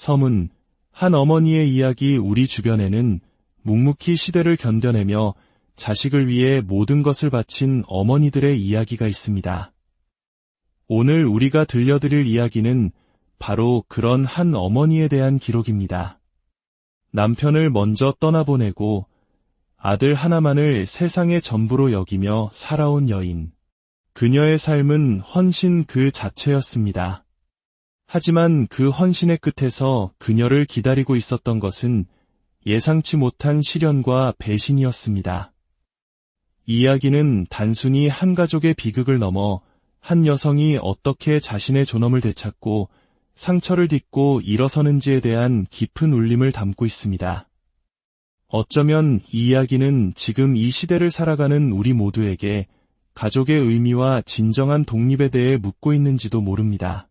서문, 한 어머니의 이야기. 우리 주변에는 묵묵히 시대를 견뎌내며 자식을 위해 모든 것을 바친 어머니들의 이야기가 있습니다. 오늘 우리가 들려드릴 이야기는 바로 그런 한 어머니에 대한 기록입니다. 남편을 먼저 떠나보내고 아들 하나만을 세상의 전부로 여기며 살아온 여인. 그녀의 삶은 헌신 그 자체였습니다. 하지만 그 헌신의 끝에서 그녀를 기다리고 있었던 것은 예상치 못한 시련과 배신이었습니다. 이야기는 단순히 한 가족의 비극을 넘어 한 여성이 어떻게 자신의 존엄을 되찾고 상처를 딛고 일어서는지에 대한 깊은 울림을 담고 있습니다. 어쩌면 이 이야기는 지금 이 시대를 살아가는 우리 모두에게 가족의 의미와 진정한 독립에 대해 묻고 있는지도 모릅니다.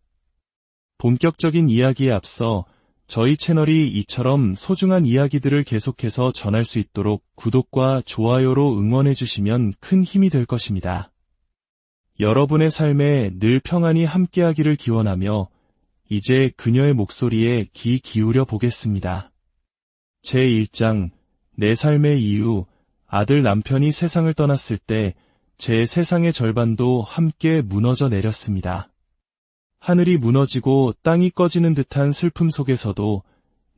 본격적인 이야기에 앞서 저희 채널이 이처럼 소중한 이야기들을 계속해서 전할 수 있도록 구독과 좋아요로 응원해 주시면 큰 힘이 될 것입니다. 여러분의 삶에 늘 평안이 함께하기를 기원하며 이제 그녀의 목소리에 귀 기울여 보겠습니다. 제1장, 내 삶의 이유. 아들 남편이 세상을 떠났을 때 제 세상의 절반도 함께 무너져 내렸습니다. 하늘이 무너지고 땅이 꺼지는 듯한 슬픔 속에서도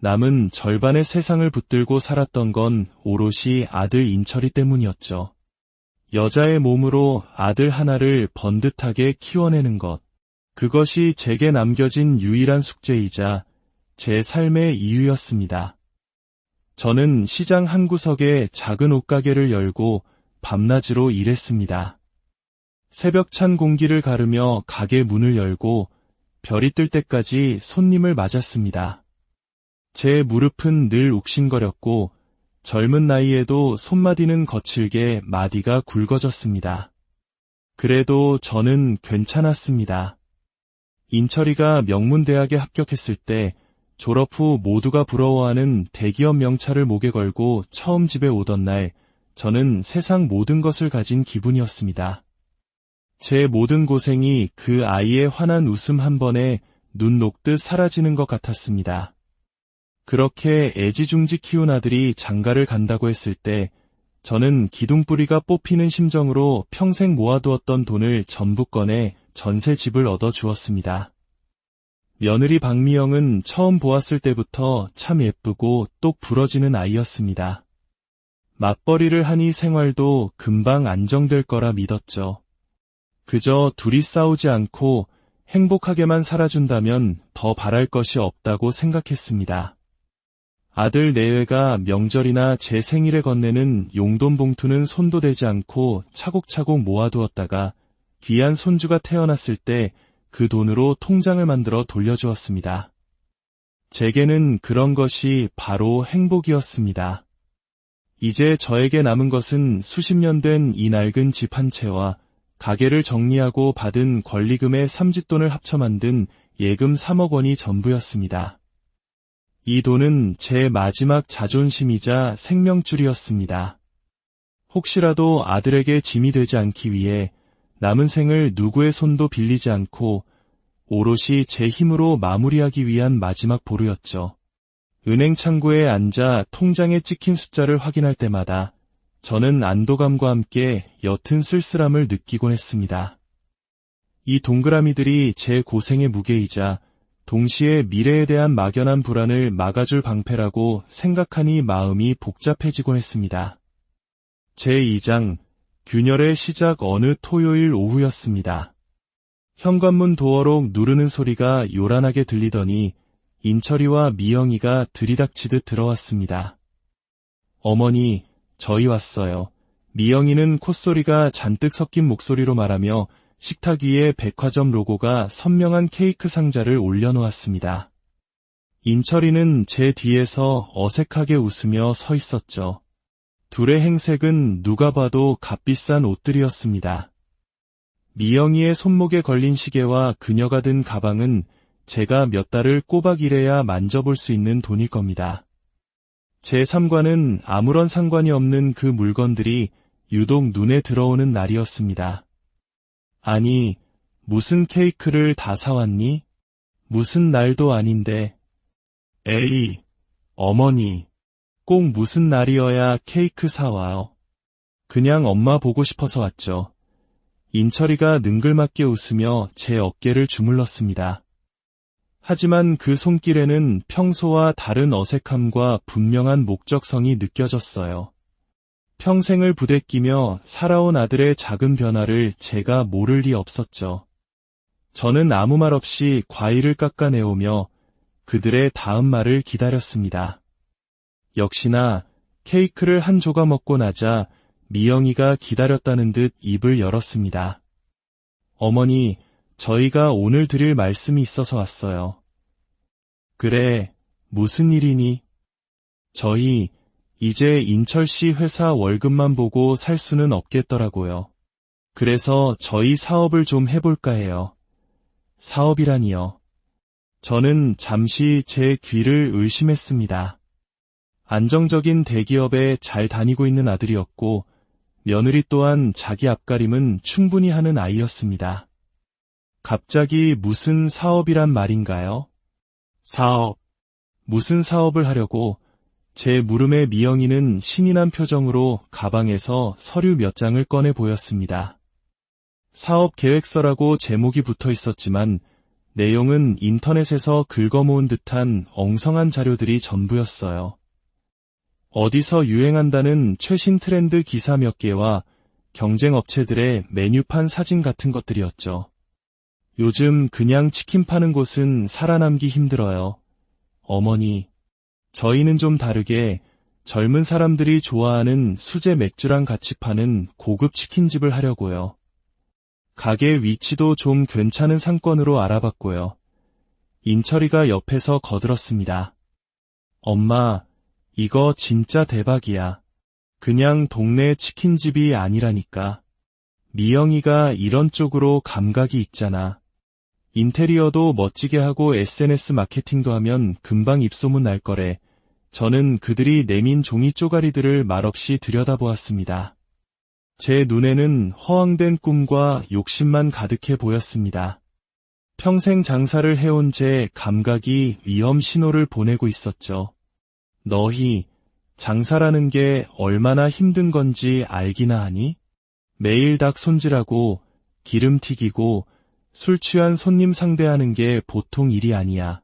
남은 절반의 세상을 붙들고 살았던 건 오롯이 아들 인철이 때문이었죠. 여자의 몸으로 아들 하나를 번듯하게 키워내는 것. 그것이 제게 남겨진 유일한 숙제이자 제 삶의 이유였습니다. 저는 시장 한 구석에 작은 옷가게를 열고 밤낮으로 일했습니다. 새벽 찬 공기를 가르며 가게 문을 열고 별이 뜰 때까지 손님을 맞았습니다. 제 무릎은 늘 욱신거렸고 젊은 나이에도 손마디는 거칠게 마디가 굵어졌습니다. 그래도 저는 괜찮았습니다. 인철이가 명문대학에 합격했을 때 졸업 후 모두가 부러워하는 대기업 명찰을 목에 걸고 처음 집에 오던 날, 저는 세상 모든 것을 가진 기분이었습니다. 제 모든 고생이 그 아이의 환한 웃음 한 번에 눈 녹듯 사라지는 것 같았습니다. 그렇게 애지중지 키운 아들이 장가를 간다고 했을 때 저는 기둥뿌리가 뽑히는 심정으로 평생 모아두었던 돈을 전부 꺼내 전세 집을 얻어주었습니다. 며느리 박미영은 처음 보았을 때부터 참 예쁘고 똑 부러지는 아이였습니다. 맞벌이를 하니 생활도 금방 안정될 거라 믿었죠. 그저 둘이 싸우지 않고 행복하게만 살아준다면 더 바랄 것이 없다고 생각했습니다. 아들 내외가 명절이나 제 생일에 건네는 용돈 봉투는 손도 대지 않고 차곡차곡 모아두었다가 귀한 손주가 태어났을 때 그 돈으로 통장을 만들어 돌려주었습니다. 제게는 그런 것이 바로 행복이었습니다. 이제 저에게 남은 것은 수십 년 된 이 낡은 집 한 채와 가게를 정리하고 받은 권리금의 삼짓돈을 합쳐 만든 예금 3억 원이 전부였습니다. 이 돈은 제 마지막 자존심이자 생명줄이었습니다. 혹시라도 아들에게 짐이 되지 않기 위해 남은 생을 누구의 손도 빌리지 않고 오롯이 제 힘으로 마무리하기 위한 마지막 보루였죠. 은행 창구에 앉아 통장에 찍힌 숫자를 확인할 때마다 저는 안도감과 함께 옅은 쓸쓸함을 느끼곤 했습니다. 이 동그라미들이 제 고생의 무게이자 동시에 미래에 대한 막연한 불안을 막아줄 방패라고 생각하니 마음이 복잡해지곤 했습니다. 제2장, 균열의 시작. 어느 토요일 오후였습니다. 현관문 도어록 누르는 소리가 요란하게 들리더니 인철이와 미영이가 들이닥치듯 들어왔습니다. 어머니, 저희 왔어요. 미영이는 콧소리가 잔뜩 섞인 목소리로 말하며 식탁 위에 백화점 로고가 선명한 케이크 상자를 올려놓았습니다. 인철이는 제 뒤에서 어색하게 웃으며 서 있었죠. 둘의 행색은 누가 봐도 값비싼 옷들이었습니다. 미영이의 손목에 걸린 시계와 그녀가 든 가방은 제가 몇 달을 꼬박 일해야 만져볼 수 있는 돈일 겁니다. 제 삶과는 아무런 상관이 없는 그 물건들이 유독 눈에 들어오는 날이었습니다. 아니, 무슨 케이크를 다 사왔니? 무슨 날도 아닌데. 에이, 어머니, 꼭 무슨 날이어야 케이크 사와요? 그냥 엄마 보고 싶어서 왔죠. 인철이가 능글맞게 웃으며 제 어깨를 주물렀습니다. 하지만 그 손길에는 평소와 다른 어색함과 분명한 목적성이 느껴졌어요. 평생을 부대끼며 살아온 아들의 작은 변화를 제가 모를 리 없었죠. 저는 아무 말 없이 과일을 깎아내오며 그들의 다음 말을 기다렸습니다. 역시나 케이크를 한 조각 먹고 나자 미영이가 기다렸다는 듯 입을 열었습니다. 어머니, 저희가 오늘 드릴 말씀이 있어서 왔어요. 그래, 무슨 일이니? 저희 이제 인철씨 회사 월급만 보고 살 수는 없겠더라고요. 그래서 저희 사업을 좀 해볼까 해요. 사업이라니요. 저는 잠시 제 귀를 의심했습니다. 안정적인 대기업에 잘 다니고 있는 아들이었고 며느리 또한 자기 앞가림은 충분히 하는 아이였습니다. 갑자기 무슨 사업이란 말인가요? 사업. 무슨 사업을 하려고? 제 물음에 미영이는 신이 난 표정으로 가방에서 서류 몇 장을 꺼내 보였습니다. 사업 계획서라고 제목이 붙어 있었지만 내용은 인터넷에서 긁어모은 듯한 엉성한 자료들이 전부였어요. 어디서 유행한다는 최신 트렌드 기사 몇 개와 경쟁 업체들의 메뉴판 사진 같은 것들이었죠. 요즘 그냥 치킨 파는 곳은 살아남기 힘들어요. 어머니, 저희는 좀 다르게 젊은 사람들이 좋아하는 수제 맥주랑 같이 파는 고급 치킨집을 하려고요. 가게 위치도 좀 괜찮은 상권으로 알아봤고요. 인철이가 옆에서 거들었습니다. 엄마, 이거 진짜 대박이야. 그냥 동네 치킨집이 아니라니까. 미영이가 이런 쪽으로 감각이 있잖아. 인테리어도 멋지게 하고 SNS 마케팅도 하면 금방 입소문 날 거래. 저는 그들이 내민 종이 쪼가리들을 말없이 들여다보았습니다. 제 눈에는 허황된 꿈과 욕심만 가득해 보였습니다. 평생 장사를 해온 제 감각이 위험 신호를 보내고 있었죠. 너희, 장사라는 게 얼마나 힘든 건지 알기나 하니? 매일 닭 손질하고 기름 튀기고 술 취한 손님 상대하는 게 보통 일이 아니야.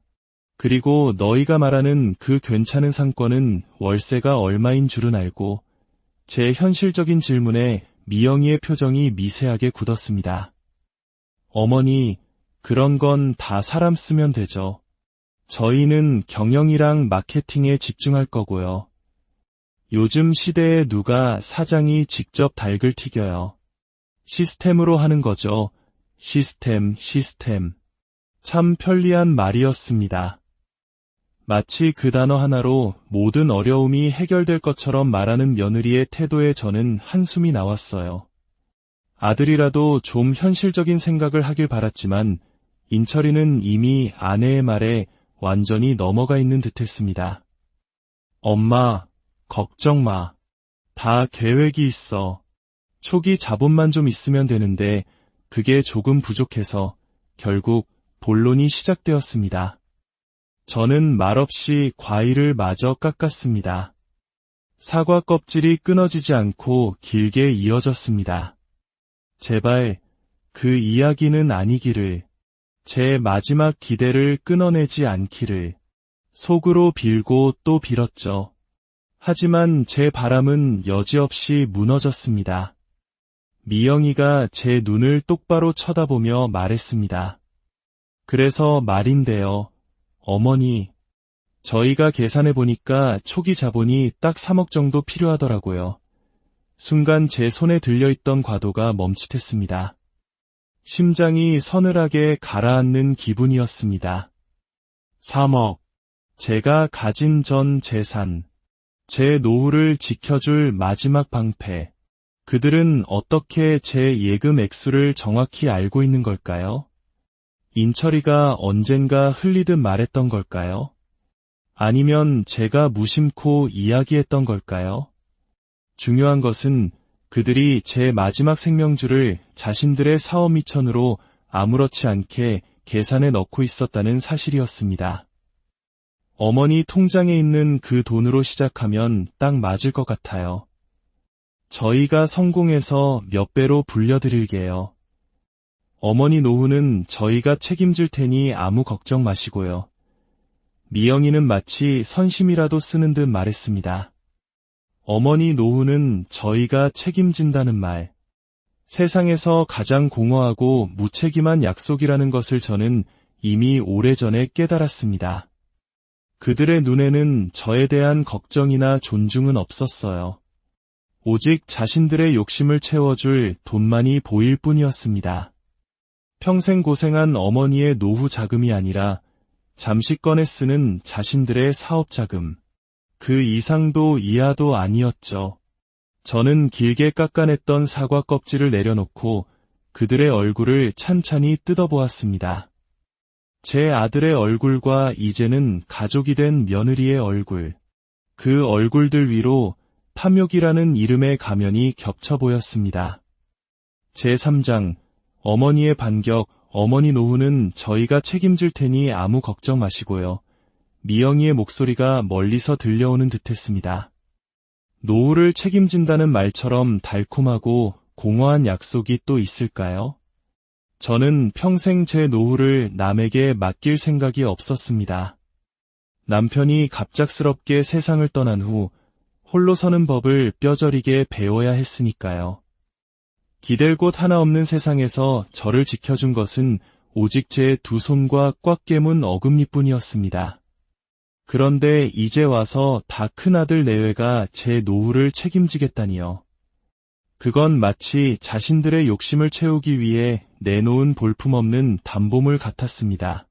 그리고 너희가 말하는 그 괜찮은 상권은 월세가 얼마인 줄은 알고. 제 현실적인 질문에 미영이의 표정이 미세하게 굳었습니다. 어머니, 그런 건 다 사람 쓰면 되죠. 저희는 경영이랑 마케팅에 집중할 거고요. 요즘 시대에 누가 사장이 직접 닭을 튀겨요. 시스템으로 하는 거죠. 시스템. 참 편리한 말이었습니다. 마치 그 단어 하나로 모든 어려움이 해결될 것처럼 말하는 며느리의 태도에 저는 한숨이 나왔어요. 아들이라도 좀 현실적인 생각을 하길 바랐지만 인철이는 이미 아내의 말에 완전히 넘어가 있는 듯했습니다. 엄마, 걱정 마. 다 계획이 있어. 초기 자본만 좀 있으면 되는데 그게 조금 부족해서 결국 본론이 시작되었습니다. 저는 말없이 과일을 마저 깎았습니다. 사과 껍질이 끊어지지 않고 길게 이어졌습니다. 제발 그 이야기는 아니기를, 제 마지막 기대를 끊어내지 않기를 속으로 빌고 또 빌었죠. 하지만 제 바람은 여지없이 무너졌습니다. 미영이가 제 눈을 똑바로 쳐다보며 말했습니다. 그래서 말인데요. 어머니, 저희가 계산해보니까 초기 자본이 딱 3억 정도 필요하더라고요. 순간 제 손에 들려있던 과도가 멈칫했습니다. 심장이 서늘하게 가라앉는 기분이었습니다. 3억. 제가 가진 전 재산, 제 노후를 지켜줄 마지막 방패. 그들은 어떻게 제 예금 액수를 정확히 알고 있는 걸까요? 인철이가 언젠가 흘리듯 말했던 걸까요? 아니면 제가 무심코 이야기했던 걸까요? 중요한 것은 그들이 제 마지막 생명줄을 자신들의 사업 미천으로 아무렇지 않게 계산에 넣고 있었다는 사실이었습니다. 어머니 통장에 있는 그 돈으로 시작하면 딱 맞을 것 같아요. 저희가 성공해서 몇 배로 불려드릴게요. 어머니 노후는 저희가 책임질 테니 아무 걱정 마시고요. 미영이는 마치 선심이라도 쓰는 듯 말했습니다. 어머니 노후는 저희가 책임진다는 말. 세상에서 가장 공허하고 무책임한 약속이라는 것을 저는 이미 오래전에 깨달았습니다. 그들의 눈에는 저에 대한 걱정이나 존중은 없었어요. 오직 자신들의 욕심을 채워줄 돈만이 보일 뿐이었습니다. 평생 고생한 어머니의 노후 자금이 아니라 잠시 꺼내 쓰는 자신들의 사업 자금. 그 이상도 이하도 아니었죠. 저는 길게 깎아냈던 사과 껍질을 내려놓고 그들의 얼굴을 찬찬히 뜯어보았습니다. 제 아들의 얼굴과 이제는 가족이 된 며느리의 얼굴. 그 얼굴들 위로 탐욕이라는 이름의 가면이 겹쳐 보였습니다. 제3장, 어머니의 반격. 어머니 노후는 저희가 책임질 테니 아무 걱정 마시고요. 미영이의 목소리가 멀리서 들려오는 듯했습니다. 노후를 책임진다는 말처럼 달콤하고 공허한 약속이 또 있을까요? 저는 평생 제 노후를 남에게 맡길 생각이 없었습니다. 남편이 갑작스럽게 세상을 떠난 후 홀로 서는 법을 뼈저리게 배워야 했으니까요. 기댈 곳 하나 없는 세상에서 저를 지켜준 것은 오직 제 두 손과 꽉 깨문 어금니뿐이었습니다. 그런데 이제 와서 다 큰아들 내외가 제 노후를 책임지겠다니요. 그건 마치 자신들의 욕심을 채우기 위해 내놓은 볼품없는 담보물 같았습니다.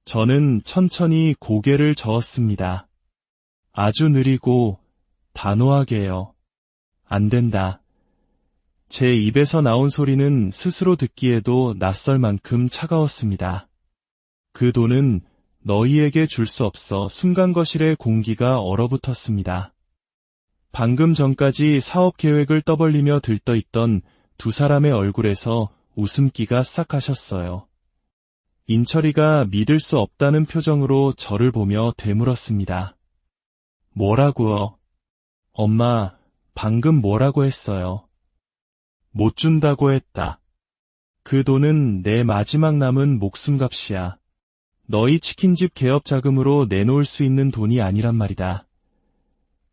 저는 천천히 고개를 저었습니다. 아주 느리고 단호하게요. 안 된다. 제 입에서 나온 소리는 스스로 듣기에도 낯설 만큼 차가웠습니다. 그 돈은 너희에게 줄 수 없어. 순간 거실의 공기가 얼어붙었습니다. 방금 전까지 사업 계획을 떠벌리며 들떠있던 두 사람의 얼굴에서 웃음기가 싹 가셨어요. 인철이가 믿을 수 없다는 표정으로 저를 보며 되물었습니다. 뭐라고요? 엄마, 방금 뭐라고 했어요? 못 준다고 했다. 그 돈은 내 마지막 남은 목숨값이야. 너희 치킨집 개업 자금으로 내놓을 수 있는 돈이 아니란 말이다.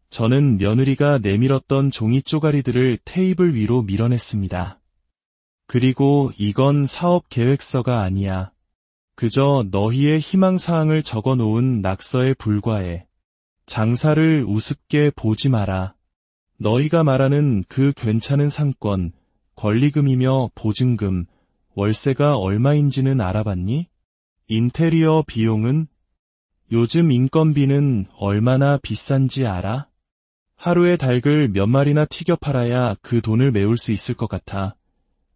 저는 며느리가 내밀었던 종이 쪼가리들을 테이블 위로 밀어냈습니다. 그리고 이건 사업 계획서가 아니야. 그저 너희의 희망사항을 적어놓은 낙서에 불과해. 장사를 우습게 보지 마라. 너희가 말하는 그 괜찮은 상권, 권리금이며 보증금, 월세가 얼마인지는 알아봤니? 인테리어 비용은? 요즘 인건비는 얼마나 비싼지 알아? 하루에 닭을 몇 마리나 튀겨 팔아야 그 돈을 메울 수 있을 것 같아.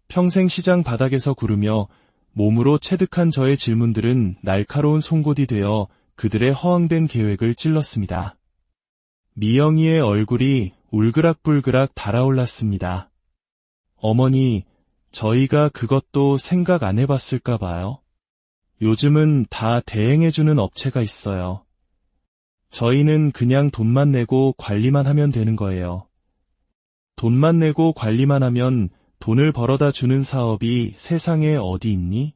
평생 시장 바닥에서 구르며 몸으로 체득한 저의 질문들은 날카로운 송곳이 되어 그들의 허황된 계획을 찔렀습니다. 미영이의 얼굴이 울그락불그락 달아올랐습니다. 어머니, 저희가 그것도 생각 안 해봤을까 봐요. 요즘은 다 대행해주는 업체가 있어요. 저희는 그냥 돈만 내고 관리만 하면 되는 거예요. 돈만 내고 관리만 하면 돈을 벌어다 주는 사업이 세상에 어디 있니?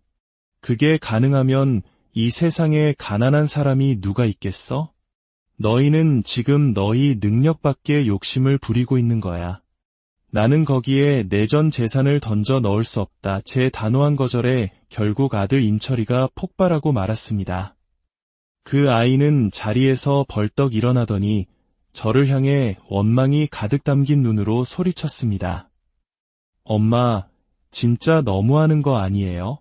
그게 가능하면 이 세상에 가난한 사람이 누가 있겠어? 너희는 지금 너희 능력밖에 욕심을 부리고 있는 거야. 나는 거기에 내 전 재산을 던져 넣을 수 없다. 제 단호한 거절에 결국 아들 인철이가 폭발하고 말았습니다. 그 아이는 자리에서 벌떡 일어나더니 저를 향해 원망이 가득 담긴 눈으로 소리쳤습니다. 엄마, 진짜 너무하는 거 아니에요?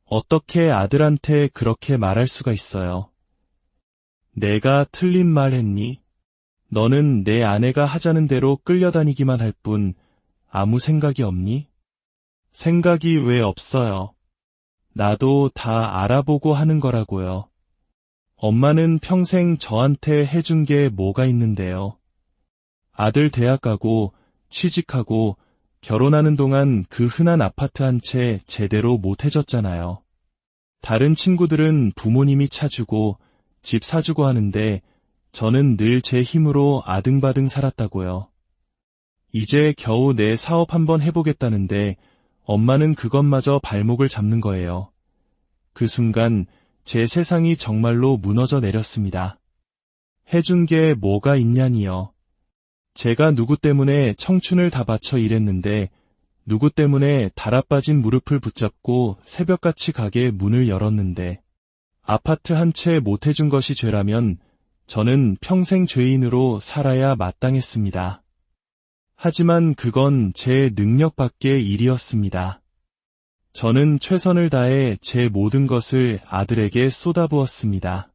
어떻게 아들한테 그렇게 말할 수가 있어요? 내가 틀린 말 했니? 너는 내 아내가 하자는 대로 끌려다니기만 할 뿐 아무 생각이 없니? 생각이 왜 없어요? 나도 다 알아보고 하는 거라고요. 엄마는 평생 저한테 해준 게 뭐가 있는데요. 아들 대학 가고 취직하고 결혼하는 동안 그 흔한 아파트 한 채 제대로 못 해줬잖아요. 다른 친구들은 부모님이 차주고 집 사주고 하는데 저는 늘 제 힘으로 아등바등 살았다고요. 이제 겨우 내 사업 한번 해보겠다는데 엄마는 그것마저 발목을 잡는 거예요. 그 순간 제 세상이 정말로 무너져 내렸습니다. 해준 게 뭐가 있냐니요. 제가 누구 때문에 청춘을 다 바쳐 일했는데 누구 때문에 달아빠진 무릎을 붙잡고 새벽같이 가게 문을 열었는데 아파트 한 채 못 해준 것이 죄라면 저는 평생 죄인으로 살아야 마땅했습니다. 하지만 그건 제 능력 밖의 일이었습니다. 저는 최선을 다해 제 모든 것을 아들에게 쏟아부었습니다.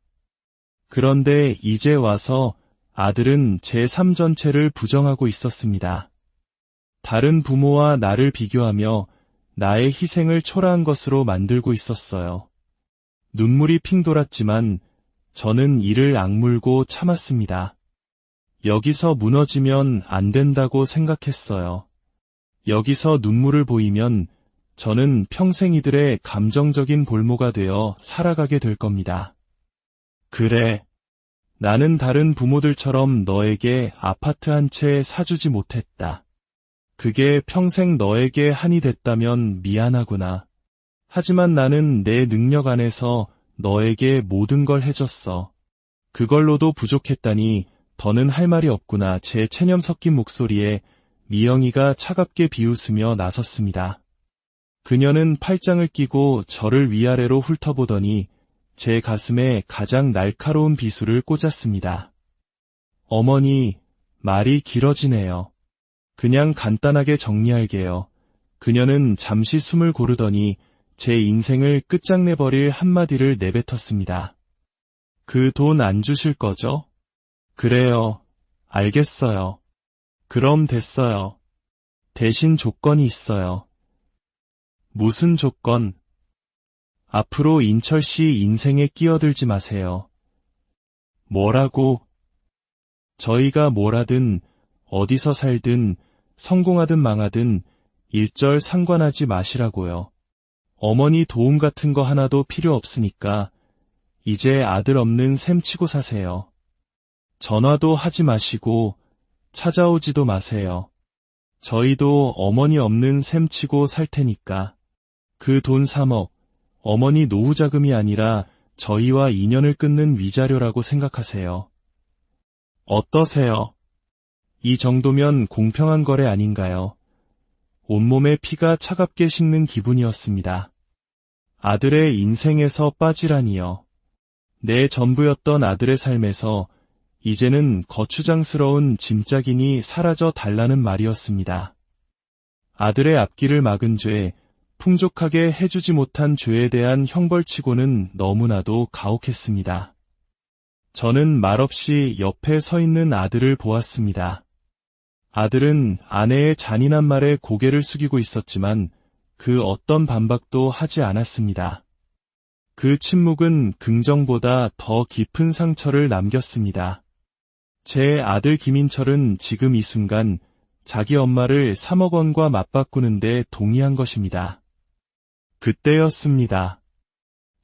그런데 이제 와서 아들은 제 삶 전체를 부정하고 있었습니다. 다른 부모와 나를 비교하며 나의 희생을 초라한 것으로 만들고 있었어요. 눈물이 핑 돌았지만 저는 이를 악물고 참았습니다. 여기서 무너지면 안 된다고 생각했어요. 여기서 눈물을 보이면 저는 평생 이들의 감정적인 볼모가 되어 살아가게 될 겁니다. 그래, 나는 다른 부모들처럼 너에게 아파트 한 채 사주지 못했다. 그게 평생 너에게 한이 됐다면 미안하구나. 하지만 나는 내 능력 안에서 너에게 모든 걸 해줬어. 그걸로도 부족했다니 더는 할 말이 없구나. 제 체념 섞인 목소리에 미영이가 차갑게 비웃으며 나섰습니다. 그녀는 팔짱을 끼고 저를 위아래로 훑어보더니 제 가슴에 가장 날카로운 비수를 꽂았습니다. 어머니, 말이 길어지네요. 그냥 간단하게 정리할게요. 그녀는 잠시 숨을 고르더니 제 인생을 끝장내버릴 한마디를 내뱉었습니다. 그 돈 안 주실 거죠? 그래요. 알겠어요. 그럼 됐어요. 대신 조건이 있어요. 무슨 조건? 앞으로 인철 씨 인생에 끼어들지 마세요. 뭐라고? 저희가 뭘 하든 어디서 살든 성공하든 망하든 일절 상관하지 마시라고요. 어머니 도움 같은 거 하나도 필요 없으니까 이제 아들 없는 셈 치고 사세요. 전화도 하지 마시고 찾아오지도 마세요. 저희도 어머니 없는 셈 치고 살 테니까. 그 돈 3억, 어머니 노후 자금이 아니라 저희와 인연을 끊는 위자료라고 생각하세요. 어떠세요? 이 정도면 공평한 거래 아닌가요? 온몸에 피가 차갑게 식는 기분이었습니다. 아들의 인생에서 빠지라니요. 내 전부였던 아들의 삶에서 이제는 거추장스러운 짐짝이니 사라져 달라는 말이었습니다. 아들의 앞길을 막은 죄, 풍족하게 해주지 못한 죄에 대한 형벌치고는 너무나도 가혹했습니다. 저는 말없이 옆에 서 있는 아들을 보았습니다. 아들은 아내의 잔인한 말에 고개를 숙이고 있었지만 그 어떤 반박도 하지 않았습니다. 그 침묵은 긍정보다 더 깊은 상처를 남겼습니다. 제 아들 김인철은 지금 이 순간 자기 엄마를 3억 원과 맞바꾸는데 동의한 것입니다. 그때였습니다.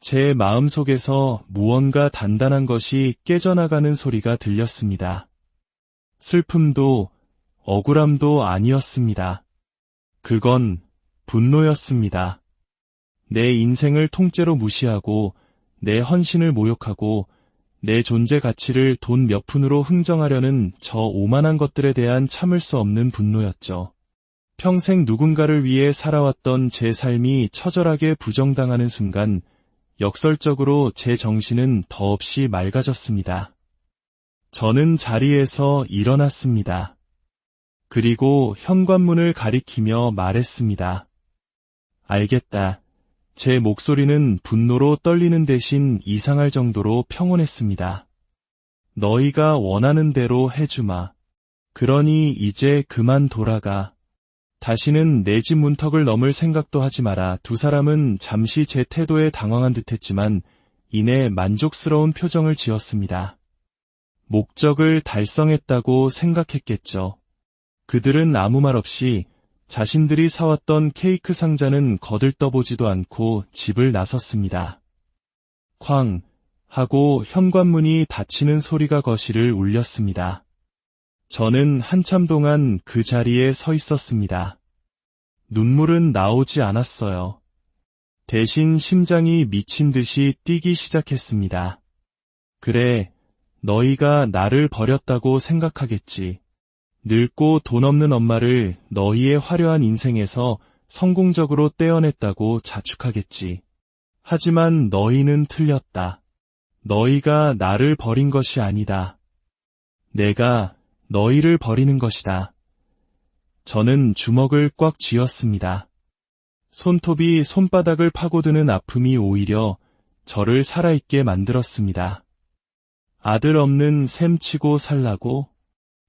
제 마음속에서 무언가 단단한 것이 깨져나가는 소리가 들렸습니다. 슬픔도 억울함도 아니었습니다. 그건 분노였습니다. 내 인생을 통째로 무시하고 내 헌신을 모욕하고 내 존재 가치를 돈 몇 푼으로 흥정하려는 저 오만한 것들에 대한 참을 수 없는 분노였죠. 평생 누군가를 위해 살아왔던 제 삶이 처절하게 부정당하는 순간 역설적으로 제 정신은 더없이 맑아졌습니다. 저는 자리에서 일어났습니다. 그리고 현관문을 가리키며 말했습니다. 알겠다. 제 목소리는 분노로 떨리는 대신 이상할 정도로 평온했습니다. 너희가 원하는 대로 해주마. 그러니 이제 그만 돌아가. 다시는 내 집 문턱을 넘을 생각도 하지 마라. 두 사람은 잠시 제 태도에 당황한 듯했지만 이내 만족스러운 표정을 지었습니다. 목적을 달성했다고 생각했겠죠. 그들은 아무 말 없이 자신들이 사왔던 케이크 상자는 거들떠보지도 않고 집을 나섰습니다. 쾅, 하고 현관문이 닫히는 소리가 거실을 울렸습니다. 저는 한참 동안 그 자리에 서 있었습니다. 눈물은 나오지 않았어요. 대신 심장이 미친 듯이 뛰기 시작했습니다. 그래, 너희가 나를 버렸다고 생각하겠지. 늙고 돈 없는 엄마를 너희의 화려한 인생에서 성공적으로 떼어냈다고 자축하겠지. 하지만 너희는 틀렸다. 너희가 나를 버린 것이 아니다. 내가 너희를 버리는 것이다. 저는 주먹을 꽉 쥐었습니다. 손톱이 손바닥을 파고드는 아픔이 오히려 저를 살아있게 만들었습니다. 아들 없는 셈 치고 살라고?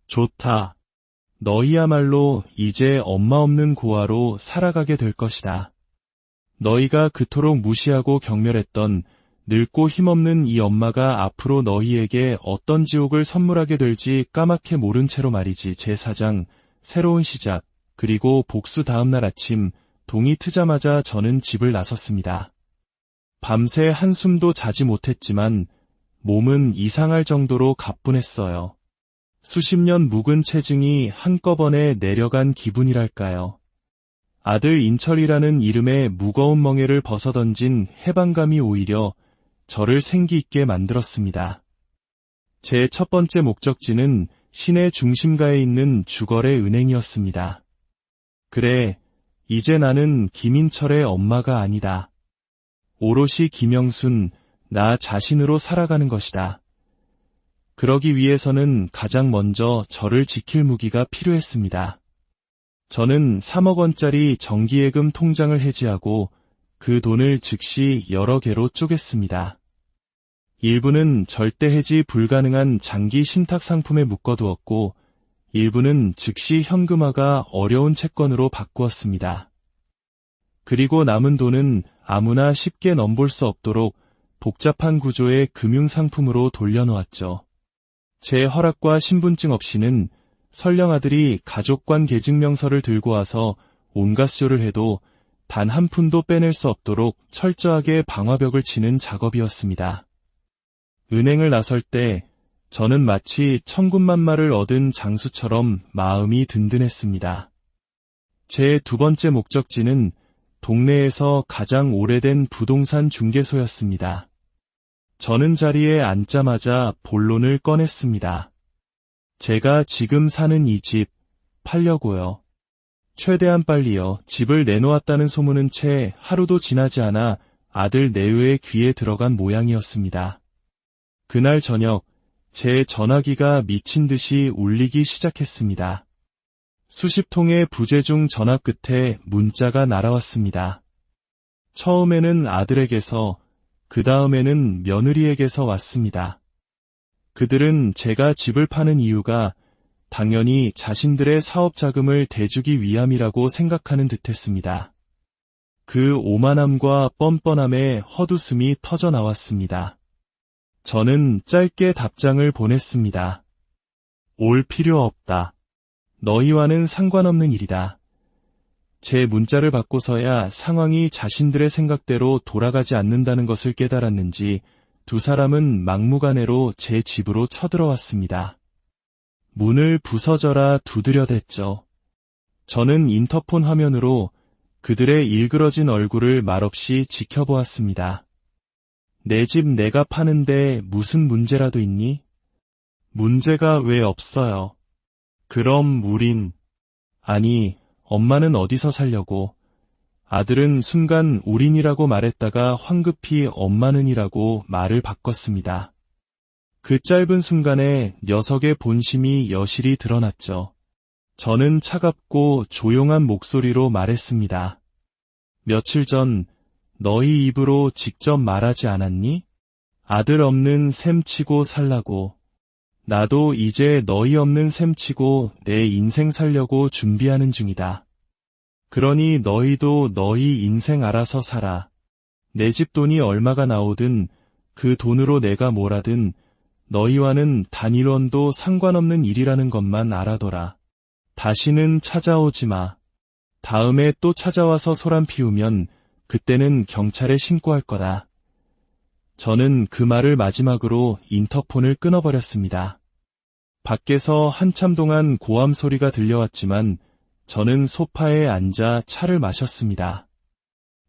좋다. 너희야말로 이제 엄마 없는 고아로 살아가게 될 것이다. 너희가 그토록 무시하고 경멸했던 늙고 힘없는 이 엄마가 앞으로 너희에게 어떤 지옥을 선물하게 될지 까맣게 모른 채로 말이지. 제4장 새로운 시작. 그리고 복수 다음날 아침 동이 트자마자 저는 집을 나섰습니다. 밤새 한숨도 자지 못했지만 몸은 이상할 정도로 가뿐했어요. 수십 년 묵은 체증이 한꺼번에 내려간 기분이랄까요. 아들 인철이라는 이름의 무거운 멍에를 벗어던진 해방감이 오히려 저를 생기 있게 만들었습니다. 제 첫 번째 목적지는 시내 중심가에 있는 주거래 은행이었습니다. 그래, 이제 나는 김인철의 엄마가 아니다. 오롯이 김영순, 나 자신으로 살아가는 것이다. 그러기 위해서는 가장 먼저 저를 지킬 무기가 필요했습니다. 저는 3억 원짜리 정기예금 통장을 해지하고 그 돈을 즉시 여러 개로 쪼갰습니다. 일부는 절대 해지 불가능한 장기 신탁 상품에 묶어두었고 일부는 즉시 현금화가 어려운 채권으로 바꾸었습니다. 그리고 남은 돈은 아무나 쉽게 넘볼 수 없도록 복잡한 구조의 금융상품으로 돌려놓았죠. 제 허락과 신분증 없이는 설령 아들이 가족관 계증명서를 들고 와서 온갖 쇼를 해도 단 한 푼도 빼낼 수 없도록 철저하게 방화벽을 치는 작업이었습니다. 은행을 나설 때 저는 마치 천군만마를 얻은 장수처럼 마음이 든든했습니다. 제 두 번째 목적지는 동네에서 가장 오래된 부동산 중개소였습니다. 저는 자리에 앉자마자 본론을 꺼냈습니다. 제가 지금 사는 이 집 팔려고요. 최대한 빨리요. 집을 내놓았다는 소문은 채 하루도 지나지 않아 아들 내외의 귀에 들어간 모양이었습니다. 그날 저녁 제 전화기가 미친 듯이 울리기 시작했습니다. 수십 통의 부재중 전화 끝에 문자가 날아왔습니다. 처음에는 아들에게서, 그 다음에는 며느리에게서 왔습니다. 그들은 제가 집을 파는 이유가 당연히 자신들의 사업 자금을 대주기 위함이라고 생각하는 듯했습니다. 그 오만함과 뻔뻔함에 헛웃음이 터져 나왔습니다. 저는 짧게 답장을 보냈습니다. 올 필요 없다. 너희와는 상관없는 일이다. 제 문자를 받고서야 상황이 자신들의 생각대로 돌아가지 않는다는 것을 깨달았는지 두 사람은 막무가내로 제 집으로 쳐들어왔습니다. 문을 부서져라 두드려댔죠. 저는 인터폰 화면으로 그들의 일그러진 얼굴을 말없이 지켜보았습니다. 내 집 내가 파는데 무슨 문제라도 있니? 문제가 왜 없어요? 그럼 우린... 아니, 엄마는 어디서 살려고? 아들은 순간 우린이라고 말했다가 황급히 엄마는이라고 말을 바꿨습니다. 그 짧은 순간에 녀석의 본심이 여실히 드러났죠. 저는 차갑고 조용한 목소리로 말했습니다. 며칠 전 너희 입으로 직접 말하지 않았니? 아들 없는 셈 치고 살라고. 나도 이제 너희 없는 셈 치고 내 인생 살려고 준비하는 중이다. 그러니 너희도 너희 인생 알아서 살아. 내 집 돈이 얼마가 나오든 그 돈으로 내가 뭘 하든 너희와는 단일원도 상관없는 일이라는 것만 알아둬라. 다시는 찾아오지 마. 다음에 또 찾아와서 소란 피우면 그때는 경찰에 신고할 거다. 저는 그 말을 마지막으로 인터폰을 끊어버렸습니다. 밖에서 한참 동안 고함 소리가 들려왔지만 저는 소파에 앉아 차를 마셨습니다.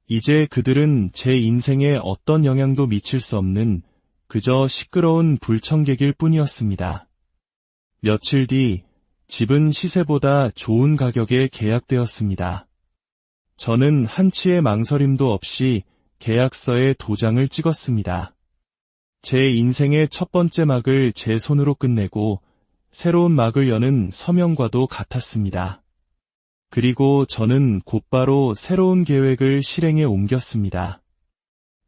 이제 그들은 제 인생에 어떤 영향도 미칠 수 없는 그저 시끄러운 불청객일 뿐이었습니다. 며칠 뒤 집은 시세보다 좋은 가격에 계약되었습니다. 저는 한치의 망설임도 없이 계약서에 도장을 찍었습니다. 제 인생의 첫 번째 막을 제 손으로 끝내고 새로운 막을 여는 서명과도 같았습니다. 그리고 저는 곧바로 새로운 계획을 실행에 옮겼습니다.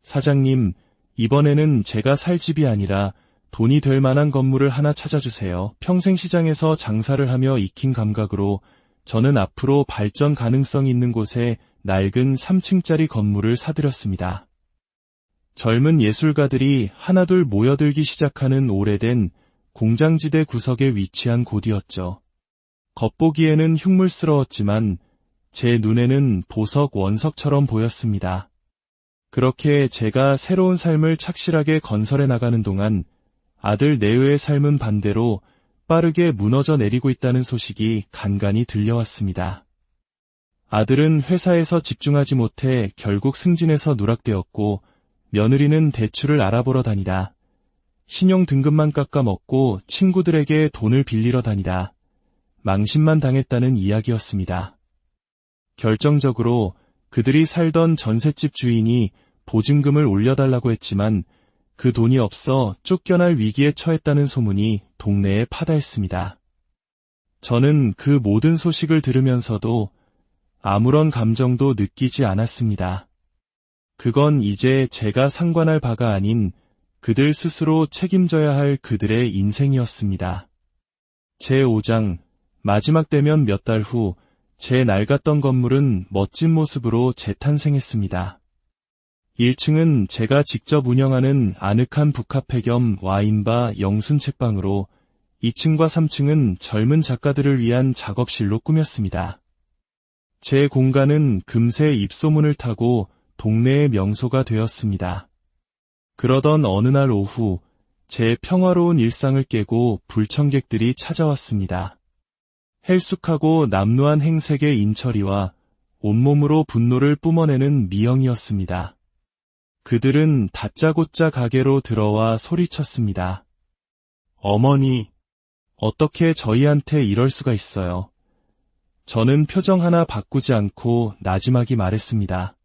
사장님, 이번에는 제가 살 집이 아니라 돈이 될 만한 건물을 하나 찾아주세요. 평생시장에서 장사를 하며 익힌 감각으로 저는 앞으로 발전 가능성이 있는 곳에 낡은 3층짜리 건물을 사들였습니다. 젊은 예술가들이 하나둘 모여들기 시작하는 오래된 공장지대 구석에 위치한 곳이었죠. 겉보기에는 흉물스러웠지만 제 눈에는 보석 원석처럼 보였습니다. 그렇게 제가 새로운 삶을 착실하게 건설해 나가는 동안 아들 내외의 삶은 반대로 빠르게 무너져 내리고 있다는 소식이 간간히 들려왔습니다. 아들은 회사에서 집중하지 못해 결국 승진해서 누락되었고 며느리는 대출을 알아보러 다니다 신용 등급만 깎아먹고 친구들에게 돈을 빌리러 다니다 망신만 당했다는 이야기였습니다. 결정적으로 그들이 살던 전셋집 주인이 보증금을 올려달라고 했지만 그 돈이 없어 쫓겨날 위기에 처했다는 소문이 동네에 파다했습니다. 저는 그 모든 소식을 들으면서도 아무런 감정도 느끼지 않았습니다. 그건 이제 제가 상관할 바가 아닌 그들 스스로 책임져야 할 그들의 인생이었습니다. 제5장 마지막 대면 몇 달 후 제 낡았던 건물은 멋진 모습으로 재탄생했습니다. 1층은 제가 직접 운영하는 아늑한 북카페 겸 와인바 영순 책방으로 2층과 3층은 젊은 작가들을 위한 작업실로 꾸몄습니다. 제 공간은 금세 입소문을 타고 동네의 명소가 되었습니다. 그러던 어느 날 오후 제 평화로운 일상을 깨고 불청객들이 찾아왔습니다. 헬쑥하고 남루한 행색의 인철이와 온몸으로 분노를 뿜어내는 미영이었습니다. 그들은 다짜고짜 가게로 들어와 소리쳤습니다. 어머니, 어떻게 저희한테 이럴 수가 있어요? 저는 표정 하나 바꾸지 않고 나지막이 말했습니다.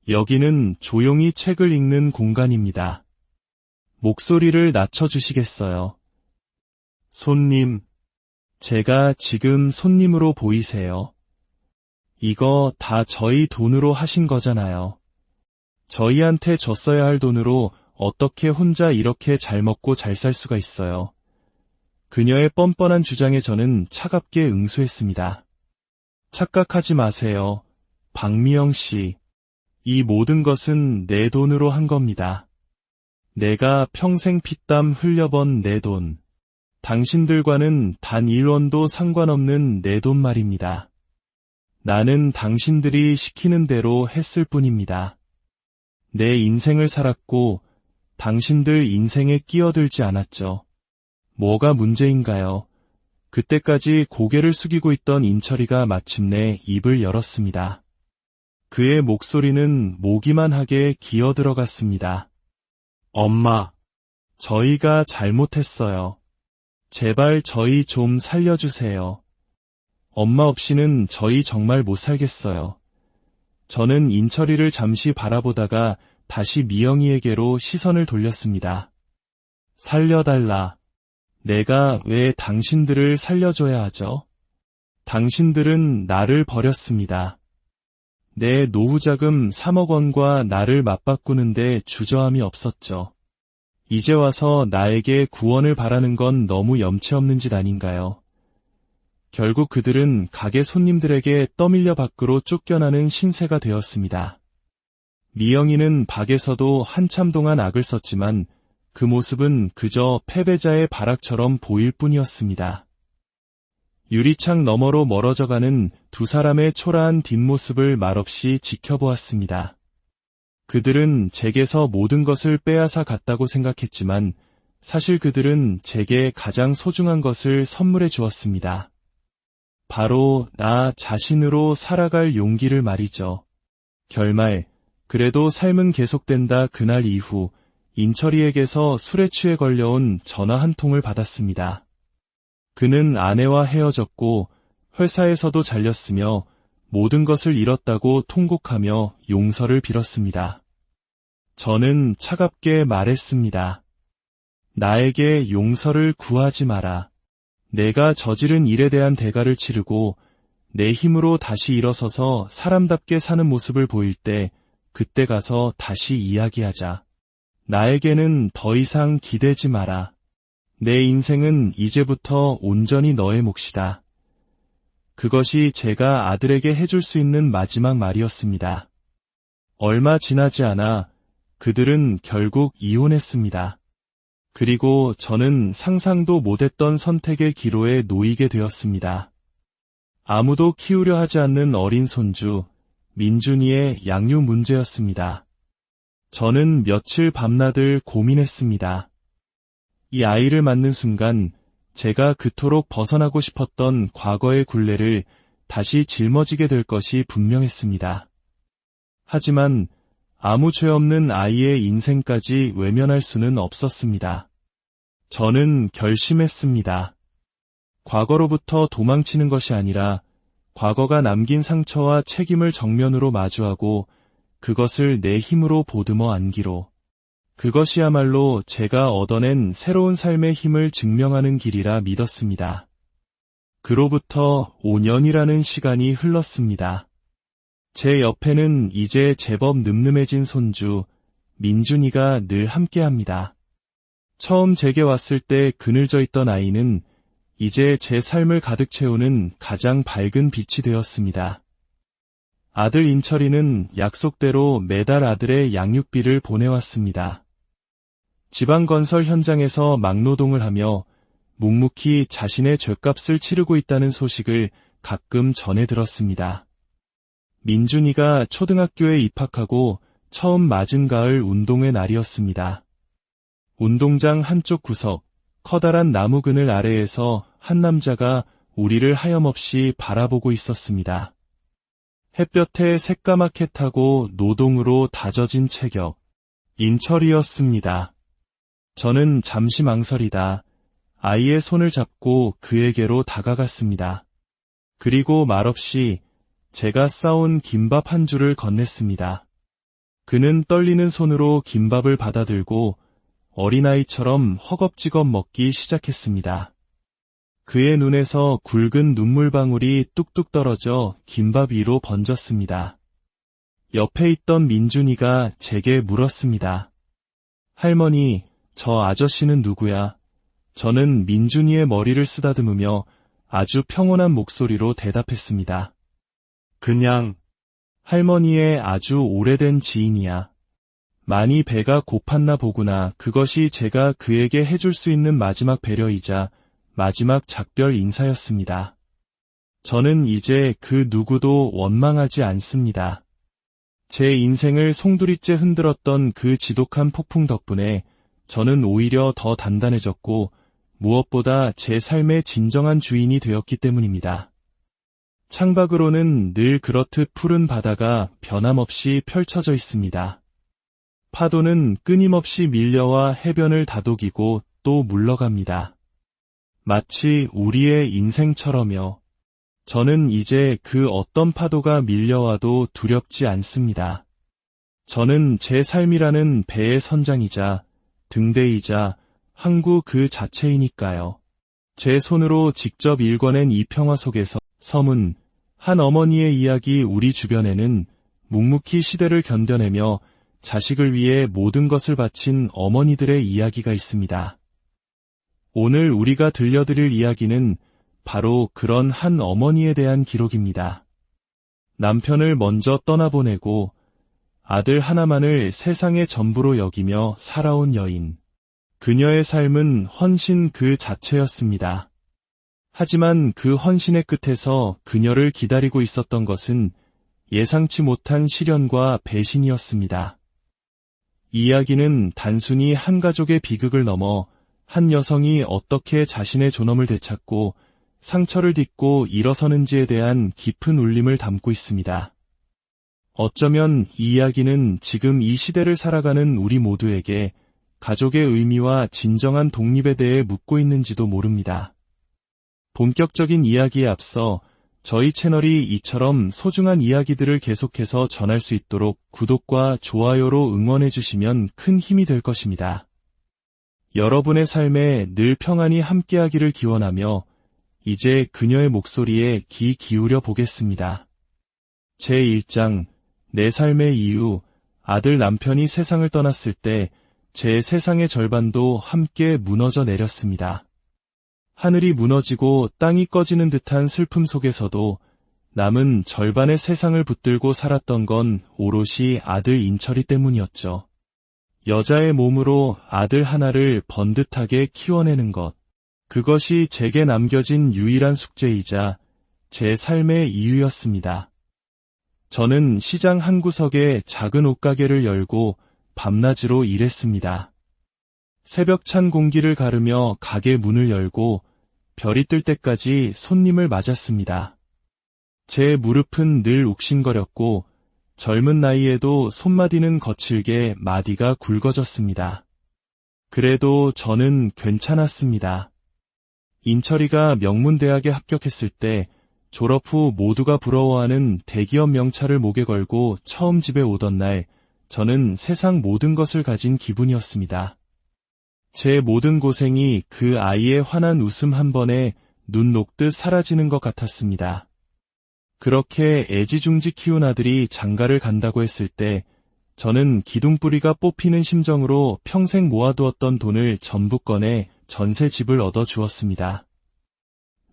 여기는 조용히 책을 읽는 공간입니다. 목소리를 낮춰주시겠어요? 손님, 제가 지금 손님으로 보이세요? 이거 다 저희 돈으로 하신 거잖아요. 저희한테 줬어야 할 돈으로 어떻게 혼자 이렇게 잘 먹고 잘 살 수가 있어요? 그녀의 뻔뻔한 주장에 저는 차갑게 응수했습니다. 착각하지 마세요. 박미영 씨. 이 모든 것은 내 돈으로 한 겁니다. 내가 평생 피땀 흘려번 내 돈. 당신들과는 단 1원도 상관없는 내 돈 말입니다. 나는 당신들이 시키는 대로 했을 뿐입니다. 내 인생을 살았고 당신들 인생에 끼어들지 않았죠. 뭐가 문제인가요? 그때까지 고개를 숙이고 있던 인철이가 마침내 입을 열었습니다. 그의 목소리는 모기만하게 기어들어갔습니다. 엄마, 저희가 잘못했어요. 제발 저희 좀 살려주세요. 엄마 없이는 저희 정말 못 살겠어요. 저는 인철이를 잠시 바라보다가 다시 미영이에게로 시선을 돌렸습니다. 살려달라. 내가 왜 당신들을 살려줘야 하죠? 당신들은 나를 버렸습니다. 내 노후자금 3억 원과 나를 맞바꾸는데 주저함이 없었죠. 이제 와서 나에게 구원을 바라는 건 너무 염치 없는 짓 아닌가요? 결국 그들은 가게 손님들에게 떠밀려 밖으로 쫓겨나는 신세가 되었습니다. 미영이는 박에서도 한참 동안 악을 썼지만 그 모습은 그저 패배자의 발악처럼 보일 뿐이었습니다. 유리창 너머로 멀어져가는 두 사람의 초라한 뒷모습을 말없이 지켜보았습니다. 그들은 제게서 모든 것을 빼앗아 갔다고 생각했지만 사실 그들은 제게 가장 소중한 것을 선물해 주었습니다. 바로 나 자신으로 살아갈 용기를 말이죠. 결말, 그래도 삶은 계속된다. 그날 이후 인철이에게서 술에 취해 걸려온 전화 한 통을 받았습니다. 그는 아내와 헤어졌고 회사에서도 잘렸으며 모든 것을 잃었다고 통곡하며 용서를 빌었습니다. 저는 차갑게 말했습니다. 나에게 용서를 구하지 마라. 내가 저지른 일에 대한 대가를 치르고 내 힘으로 다시 일어서서 사람답게 사는 모습을 보일 때 그때 가서 다시 이야기하자. 나에게는 더 이상 기대지 마라. 내 인생은 이제부터 온전히 너의 몫이다. 그것이 제가 아들에게 해줄 수 있는 마지막 말이었습니다. 얼마 지나지 않아 그들은 결국 이혼했습니다. 그리고 저는 상상도 못했던 선택의 기로에 놓이게 되었습니다. 아무도 키우려 하지 않는 어린 손주, 민준이의 양육 문제였습니다. 저는 며칠 밤낮을 고민했습니다. 이 아이를 맞는 순간 제가 그토록 벗어나고 싶었던 과거의 굴레를 다시 짊어지게 될 것이 분명했습니다. 하지만 아무 죄 없는 아이의 인생까지 외면할 수는 없었습니다. 저는 결심했습니다. 과거로부터 도망치는 것이 아니라 과거가 남긴 상처와 책임을 정면으로 마주하고 그것을 내 힘으로 보듬어 안기로. 그것이야말로 제가 얻어낸 새로운 삶의 힘을 증명하는 길이라 믿었습니다. 그로부터 5년이라는 시간이 흘렀습니다. 제 옆에는 이제 제법 늠름해진 손주, 민준이가 늘 함께합니다. 처음 제게 왔을 때 그늘져 있던 아이는 이제 제 삶을 가득 채우는 가장 밝은 빛이 되었습니다. 아들 인철이는 약속대로 매달 아들의 양육비를 보내왔습니다. 지방건설 현장에서 막노동을 하며 묵묵히 자신의 죗값을 치르고 있다는 소식을 가끔 전해 들었습니다. 민준이가 초등학교에 입학하고 처음 맞은 가을 운동회 날이었습니다. 운동장 한쪽 구석, 커다란 나무 그늘 아래에서 한 남자가 우리를 하염없이 바라보고 있었습니다. 햇볕에 새까맣게 타고 노동으로 다져진 체격, 인철이었습니다. 저는 잠시 망설이다 아이의 손을 잡고 그에게로 다가갔습니다. 그리고 말없이 제가 싸온 김밥 한 줄을 건넸습니다. 그는 떨리는 손으로 김밥을 받아들고 어린아이처럼 허겁지겁 먹기 시작했습니다. 그의 눈에서 굵은 눈물방울이 뚝뚝 떨어져 김밥 위로 번졌습니다. 옆에 있던 민준이가 제게 물었습니다. 할머니, 저 아저씨는 누구야? 저는 민준이의 머리를 쓰다듬으며 아주 평온한 목소리로 대답했습니다. 그냥 할머니의 아주 오래된 지인이야. 많이 배가 고팠나 보구나. 그것이 제가 그에게 해줄 수 있는 마지막 배려이자 마지막 작별 인사였습니다. 저는 이제 그 누구도 원망하지 않습니다. 제 인생을 송두리째 흔들었던 그 지독한 폭풍 덕분에 저는 오히려 더 단단해졌고 무엇보다 제 삶의 진정한 주인이 되었기 때문입니다. 창밖으로는 늘 그렇듯 푸른 바다가 변함없이 펼쳐져 있습니다. 파도는 끊임없이 밀려와 해변을 다독이고 또 물러갑니다. 마치 우리의 인생처럼요. 저는 이제 그 어떤 파도가 밀려와도 두렵지 않습니다. 저는 제 삶이라는 배의 선장이자 등대이자 항구 그 자체이니까요. 제 손으로 직접 일궈낸 이 평화 속에서 섬은 한 어머니의 이야기. 우리 주변에는 묵묵히 시대를 견뎌내며 자식을 위해 모든 것을 바친 어머니들의 이야기가 있습니다. 오늘 우리가 들려드릴 이야기는 바로 그런 한 어머니에 대한 기록입니다. 남편을 먼저 떠나보내고 아들 하나만을 세상의 전부로 여기며 살아온 여인. 그녀의 삶은 헌신 그 자체였습니다. 하지만 그 헌신의 끝에서 그녀를 기다리고 있었던 것은 예상치 못한 시련과 배신이었습니다. 이야기는 단순히 한 가족의 비극을 넘어 한 여성이 어떻게 자신의 존엄을 되찾고 상처를 딛고 일어서는지에 대한 깊은 울림을 담고 있습니다. 어쩌면 이 이야기는 지금 이 시대를 살아가는 우리 모두에게 가족의 의미와 진정한 독립에 대해 묻고 있는지도 모릅니다. 본격적인 이야기에 앞서 저희 채널이 이처럼 소중한 이야기들을 계속해서 전할 수 있도록 구독과 좋아요로 응원해 주시면 큰 힘이 될 것입니다. 여러분의 삶에 늘 평안이 함께하기를 기원하며 이제 그녀의 목소리에 귀 기울여 보겠습니다. 제1장 내 삶의 이유. 아들 남편이 세상을 떠났을 때 제 세상의 절반도 함께 무너져 내렸습니다. 하늘이 무너지고 땅이 꺼지는 듯한 슬픔 속에서도 남은 절반의 세상을 붙들고 살았던 건 오롯이 아들 인철이 때문이었죠. 여자의 몸으로 아들 하나를 번듯하게 키워내는 것. 그것이 제게 남겨진 유일한 숙제이자 제 삶의 이유였습니다. 저는 시장 한 구석에 작은 옷가게를 열고 밤낮으로 일했습니다. 새벽 찬 공기를 가르며 가게 문을 열고 별이 뜰 때까지 손님을 맞았습니다. 제 무릎은 늘 욱신거렸고 젊은 나이에도 손마디는 거칠게 마디가 굵어졌습니다. 그래도 저는 괜찮았습니다. 인철이가 명문대학에 합격했을 때 졸업 후 모두가 부러워하는 대기업 명찰을 목에 걸고 처음 집에 오던 날 저는 세상 모든 것을 가진 기분이었습니다. 제 모든 고생이 그 아이의 환한 웃음 한 번에 눈 녹듯 사라지는 것 같았습니다. 그렇게 애지중지 키운 아들이 장가를 간다고 했을 때 저는 기둥뿌리가 뽑히는 심정으로 평생 모아두었던 돈을 전부 꺼내 전세 집을 얻어주었습니다.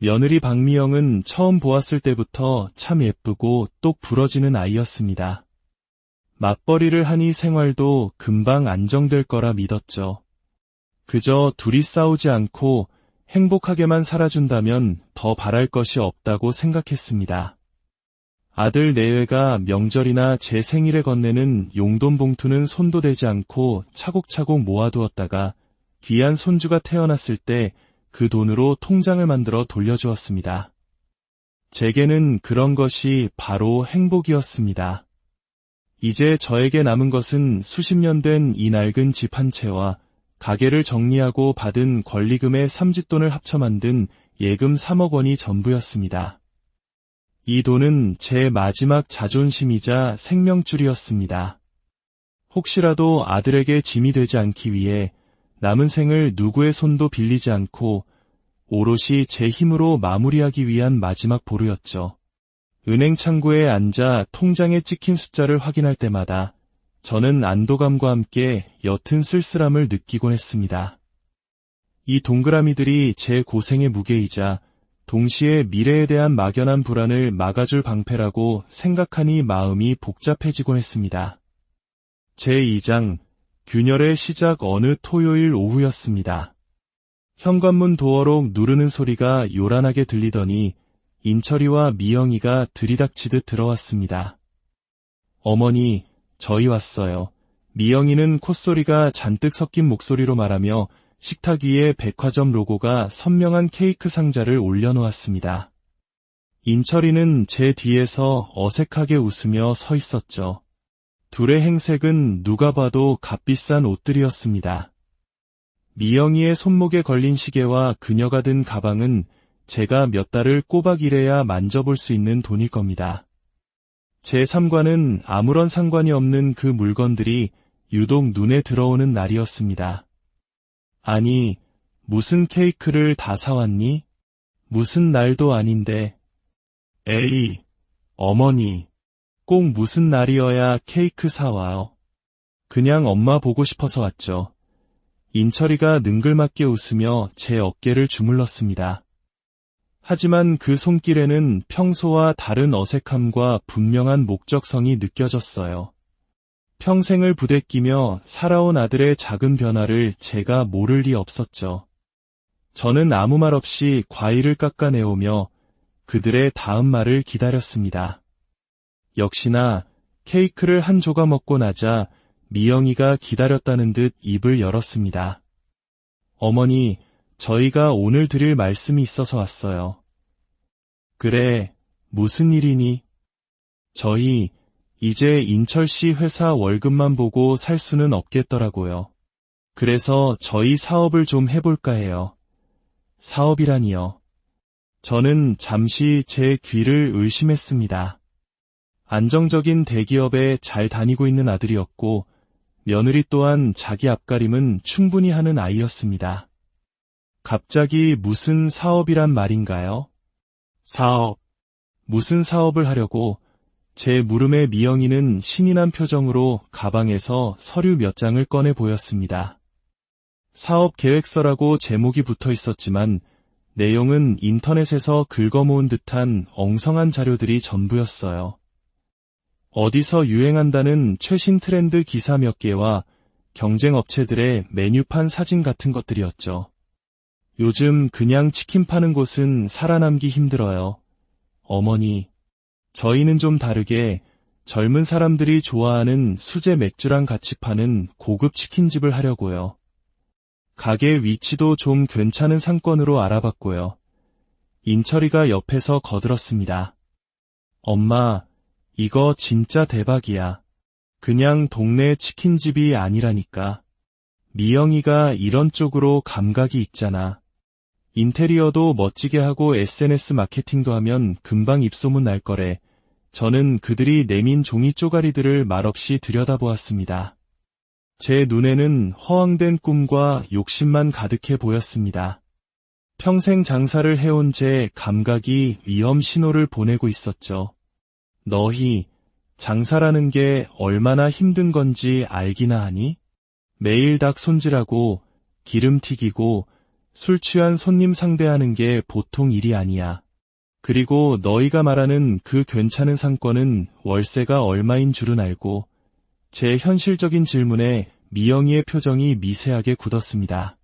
며느리 박미영은 처음 보았을 때부터 참 예쁘고 똑 부러지는 아이였습니다. 맞벌이를 하니 생활도 금방 안정될 거라 믿었죠. 그저 둘이 싸우지 않고 행복하게만 살아준다면 더 바랄 것이 없다고 생각했습니다. 아들 내외가 명절이나 제 생일에 건네는 용돈 봉투는 손도 대지 않고 차곡차곡 모아두었다가 귀한 손주가 태어났을 때 그 돈으로 통장을 만들어 돌려주었습니다. 제게는 그런 것이 바로 행복이었습니다. 이제 저에게 남은 것은 수십 년 된 이 낡은 집 한 채와 가게를 정리하고 받은 권리금의 삼짓돈을 합쳐 만든 예금 3억 원이 전부였습니다. 이 돈은 제 마지막 자존심이자 생명줄이었습니다. 혹시라도 아들에게 짐이 되지 않기 위해 남은 생을 누구의 손도 빌리지 않고 오롯이 제 힘으로 마무리하기 위한 마지막 보루였죠. 은행 창구에 앉아 통장에 찍힌 숫자를 확인할 때마다 저는 안도감과 함께 옅은 쓸쓸함을 느끼곤 했습니다. 이 동그라미들이 제 고생의 무게이자 동시에 미래에 대한 막연한 불안을 막아줄 방패라고 생각하니 마음이 복잡해지곤 했습니다. 제2장 균열의 시작. 어느 토요일 오후였습니다. 현관문 도어록 누르는 소리가 요란하게 들리더니 인철이와 미영이가 들이닥치듯 들어왔습니다. 어머니, 저희 왔어요. 미영이는 콧소리가 잔뜩 섞인 목소리로 말하며 식탁 위에 백화점 로고가 선명한 케이크 상자를 올려놓았습니다. 인철이는 제 뒤에서 어색하게 웃으며 서 있었죠. 둘의 행색은 누가 봐도 값비싼 옷들이었습니다. 미영이의 손목에 걸린 시계와 그녀가 든 가방은 제가 몇 달을 꼬박 일해야 만져볼 수 있는 돈일 겁니다. 제 삶과는 아무런 상관이 없는 그 물건들이 유독 눈에 들어오는 날이었습니다. 아니, 무슨 케이크를 다 사왔니? 무슨 날도 아닌데. 에이, 어머니, 꼭 무슨 날이어야 케이크 사와요. 그냥 엄마 보고 싶어서 왔죠. 인철이가 능글맞게 웃으며 제 어깨를 주물렀습니다. 하지만 그 손길에는 평소와 다른 어색함과 분명한 목적성이 느껴졌어요. 평생을 부대끼며 살아온 아들의 작은 변화를 제가 모를 리 없었죠. 저는 아무 말 없이 과일을 깎아내오며 그들의 다음 말을 기다렸습니다. 역시나 케이크를 한 조각 먹고 나자 미영이가 기다렸다는 듯 입을 열었습니다. 어머니, 저희가 오늘 드릴 말씀이 있어서 왔어요. 그래, 무슨 일이니? 저희 이제 인철씨 회사 월급만 보고 살 수는 없겠더라고요. 그래서 저희 사업을 좀 해볼까 해요. 사업이라니요. 저는 잠시 제 귀를 의심했습니다. 안정적인 대기업에 잘 다니고 있는 아들이었고 며느리 또한 자기 앞가림은 충분히 하는 아이였습니다. 갑자기 무슨 사업이란 말인가요? 사업. 무슨 사업을 하려고? 제 물음에 미영이는 신이 난 표정으로 가방에서 서류 몇 장을 꺼내 보였습니다. 사업 계획서라고 제목이 붙어 있었지만 내용은 인터넷에서 긁어모은 듯한 엉성한 자료들이 전부였어요. 어디서 유행한다는 최신 트렌드 기사 몇 개와 경쟁 업체들의 메뉴판 사진 같은 것들이었죠. 요즘 그냥 치킨 파는 곳은 살아남기 힘들어요. 어머니, 저희는 좀 다르게 젊은 사람들이 좋아하는 수제 맥주랑 같이 파는 고급 치킨집을 하려고요. 가게 위치도 좀 괜찮은 상권으로 알아봤고요. 인철이가 옆에서 거들었습니다. 엄마, 이거 진짜 대박이야. 그냥 동네 치킨집이 아니라니까. 미영이가 이런 쪽으로 감각이 있잖아. 인테리어도 멋지게 하고 SNS 마케팅도 하면 금방 입소문 날 거래. 저는 그들이 내민 종이 쪼가리들을 말없이 들여다보았습니다. 제 눈에는 허황된 꿈과 욕심만 가득해 보였습니다. 평생 장사를 해온 제 감각이 위험 신호를 보내고 있었죠. 너희, 장사라는 게 얼마나 힘든 건지 알기나 하니? 매일 닭 손질하고 기름 튀기고 술 취한 손님 상대하는 게 보통 일이 아니야. 그리고 너희가 말하는 그 괜찮은 상권은 월세가 얼마인 줄은 알고. 제 현실적인 질문에 미영이의 표정이 미세하게 굳었습니다.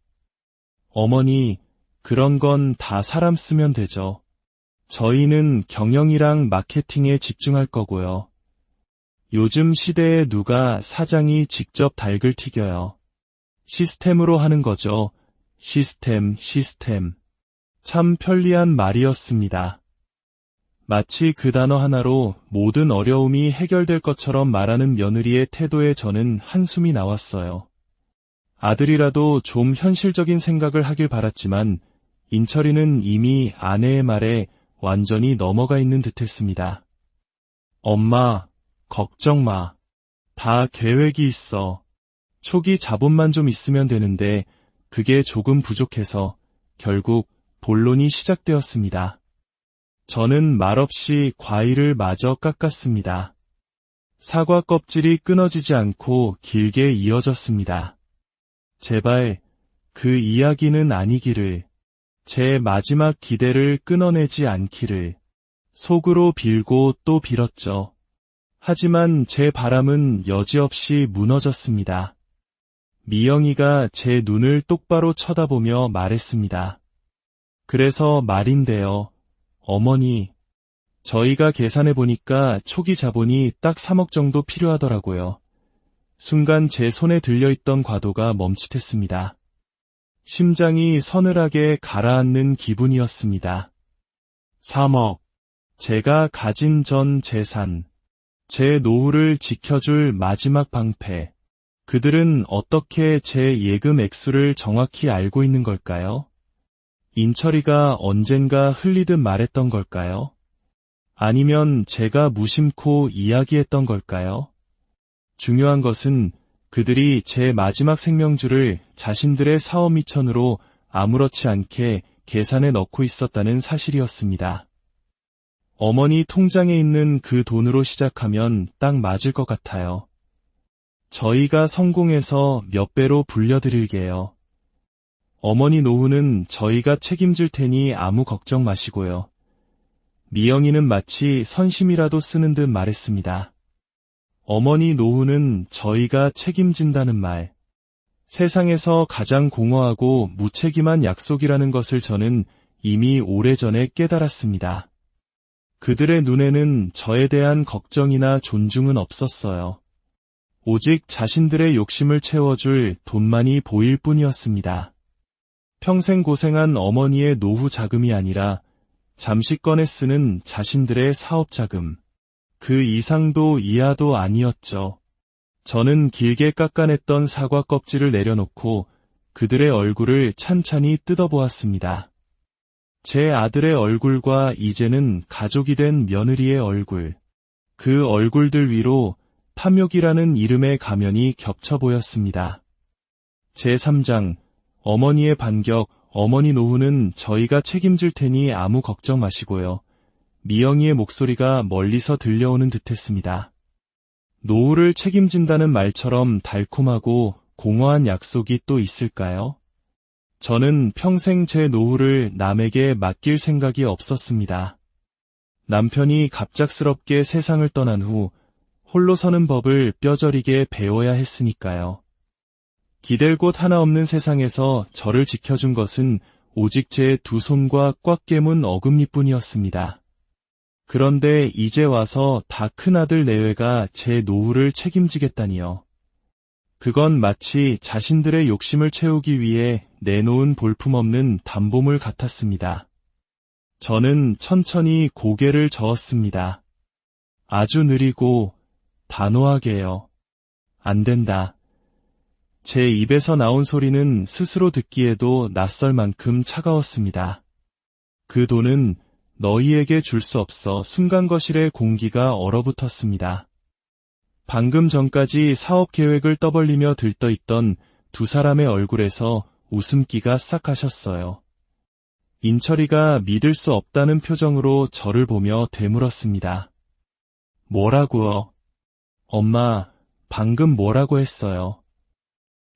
어머니, 그런 건 다 사람 쓰면 되죠. 저희는 경영이랑 마케팅에 집중할 거고요. 요즘 시대에 누가 사장이 직접 닭을 튀겨요. 시스템으로 하는 거죠. 시스템. 참 편리한 말이었습니다. 마치 그 단어 하나로 모든 어려움이 해결될 것처럼 말하는 며느리의 태도에 저는 한숨이 나왔어요. 아들이라도 좀 현실적인 생각을 하길 바랐지만 인철이는 이미 아내의 말에 완전히 넘어가 있는 듯했습니다. 엄마, 걱정 마. 다 계획이 있어. 초기 자본만 좀 있으면 되는데 그게 조금 부족해서 결국 본론이 시작되었습니다. 저는 말없이 과일을 마저 깎았습니다. 사과 껍질이 끊어지지 않고 길게 이어졌습니다. 제발 그 이야기는 아니기를, 제 마지막 기대를 끊어내지 않기를 속으로 빌고 또 빌었죠. 하지만 제 바람은 여지없이 무너졌습니다. 미영이가 제 눈을 똑바로 쳐다보며 말했습니다. 그래서 말인데요. 어머니, 저희가 계산해보니까 초기 자본이 딱 3억 정도 필요하더라고요. 순간 제 손에 들려있던 과도가 멈칫했습니다. 심장이 서늘하게 가라앉는 기분이었습니다. 3억. 제가 가진 전 재산, 제 노후를 지켜줄 마지막 방패. 그들은 어떻게 제 예금 액수를 정확히 알고 있는 걸까요? 인철이가 언젠가 흘리듯 말했던 걸까요? 아니면 제가 무심코 이야기했던 걸까요? 중요한 것은 그들이 제 마지막 생명줄을 자신들의 사업 미천으로 아무렇지 않게 계산에 넣고 있었다는 사실이었습니다. 어머니 통장에 있는 그 돈으로 시작하면 딱 맞을 것 같아요. 저희가 성공해서 몇 배로 불려드릴게요. 어머니 노후는 저희가 책임질 테니 아무 걱정 마시고요. 미영이는 마치 선심이라도 쓰는 듯 말했습니다. 어머니 노후는 저희가 책임진다는 말. 세상에서 가장 공허하고 무책임한 약속이라는 것을 저는 이미 오래전에 깨달았습니다. 그들의 눈에는 저에 대한 걱정이나 존중은 없었어요. 오직 자신들의 욕심을 채워줄 돈만이 보일 뿐이었습니다. 평생 고생한 어머니의 노후 자금이 아니라 잠시 꺼내 쓰는 자신들의 사업 자금. 그 이상도 이하도 아니었죠. 저는 길게 깎아냈던 사과 껍질을 내려놓고 그들의 얼굴을 찬찬히 뜯어보았습니다. 제 아들의 얼굴과 이제는 가족이 된 며느리의 얼굴. 그 얼굴들 위로 탐욕이라는 이름의 가면이 겹쳐 보였습니다. 제3장, 어머니의 반격, 어머니 노후는 저희가 책임질 테니 아무 걱정 마시고요. 미영이의 목소리가 멀리서 들려오는 듯했습니다. 노후를 책임진다는 말처럼 달콤하고 공허한 약속이 또 있을까요? 저는 평생 제 노후를 남에게 맡길 생각이 없었습니다. 남편이 갑작스럽게 세상을 떠난 후 홀로 서는 법을 뼈저리게 배워야 했으니까요. 기댈 곳 하나 없는 세상에서 저를 지켜준 것은 오직 제 두 손과 꽉 깨문 어금니뿐이었습니다. 그런데 이제 와서 다 큰아들 내외가 제 노후를 책임지겠다니요. 그건 마치 자신들의 욕심을 채우기 위해 내놓은 볼품없는 담보물 같았습니다. 저는 천천히 고개를 저었습니다. 아주 느리고 단호하게요. 안 된다. 제 입에서 나온 소리는 스스로 듣기에도 낯설 만큼 차가웠습니다. 그 돈은 너희에게 줄 수 없어. 순간 거실의 공기가 얼어붙었습니다. 방금 전까지 사업 계획을 떠벌리며 들떠있던 두 사람의 얼굴에서 웃음기가 싹 가셨어요. 인철이가 믿을 수 없다는 표정으로 저를 보며 되물었습니다. 뭐라고요? 엄마, 방금 뭐라고 했어요?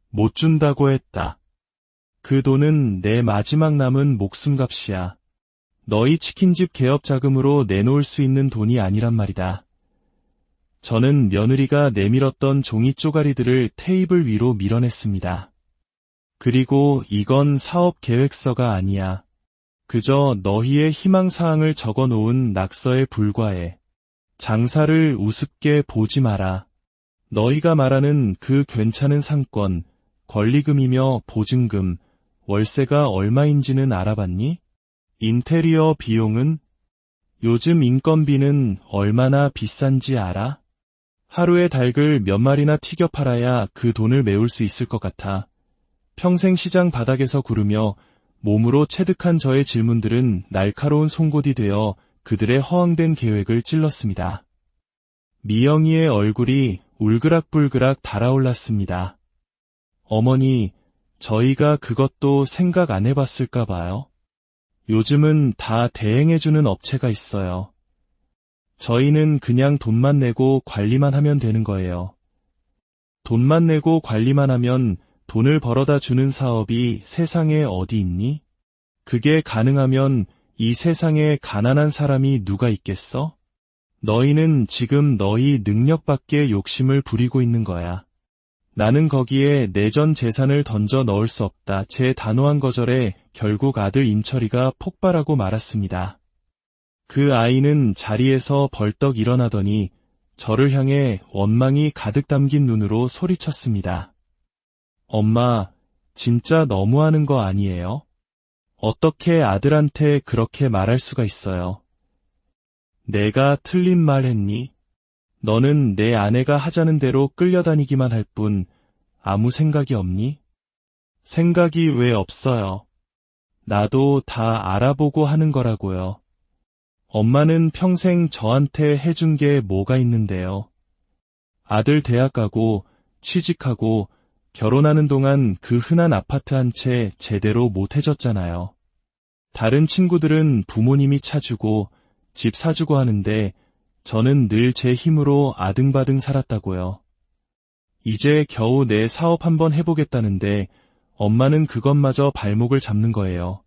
못 준다고 했다. 그 돈은 내 마지막 남은 목숨값이야. 너희 치킨집 개업 자금으로 내놓을 수 있는 돈이 아니란 말이다. 저는 며느리가 내밀었던 종이 쪼가리들을 테이블 위로 밀어냈습니다. 그리고 이건 사업 계획서가 아니야. 그저 너희의 희망사항을 적어놓은 낙서에 불과해. 장사를 우습게 보지 마라. 너희가 말하는 그 괜찮은 상권, 권리금이며 보증금, 월세가 얼마인지는 알아봤니? 인테리어 비용은? 요즘 인건비는 얼마나 비싼지 알아? 하루에 닭을 몇 마리나 튀겨 팔아야 그 돈을 메울 수 있을 것 같아. 평생 시장 바닥에서 구르며 몸으로 체득한 저의 질문들은 날카로운 송곳이 되어 그들의 허황된 계획을 찔렀습니다. 미영이의 얼굴이 울그락불그락 달아올랐습니다. 어머니, 저희가 그것도 생각 안 해봤을까 봐요. 요즘은 다 대행해주는 업체가 있어요. 저희는 그냥 돈만 내고 관리만 하면 되는 거예요. 돈만 내고 관리만 하면 돈을 벌어다 주는 사업이 세상에 어디 있니? 그게 가능하면 이 세상에 가난한 사람이 누가 있겠어? 너희는 지금 너희 능력 밖에 욕심을 부리고 있는 거야. 나는 거기에 내 전 재산을 던져 넣을 수 없다. 제 단호한 거절에 결국 아들 인철이가 폭발하고 말았습니다. 그 아이는 자리에서 벌떡 일어나더니 저를 향해 원망이 가득 담긴 눈으로 소리쳤습니다. 엄마, 진짜 너무하는 거 아니에요? 어떻게 아들한테 그렇게 말할 수가 있어요? 내가 틀린 말 했니? 너는 내 아내가 하자는 대로 끌려다니기만 할 뿐 아무 생각이 없니? 생각이 왜 없어요? 나도 다 알아보고 하는 거라고요. 엄마는 평생 저한테 해준 게 뭐가 있는데요. 아들 대학 가고 취직하고 결혼하는 동안 그 흔한 아파트 한 채 제대로 못 해줬잖아요. 다른 친구들은 부모님이 차주고 집 사주고 하는데 저는 늘 제 힘으로 아등바등 살았다고요. 이제 겨우 내 사업 한번 해보겠다는데 엄마는 그것마저 발목을 잡는 거예요.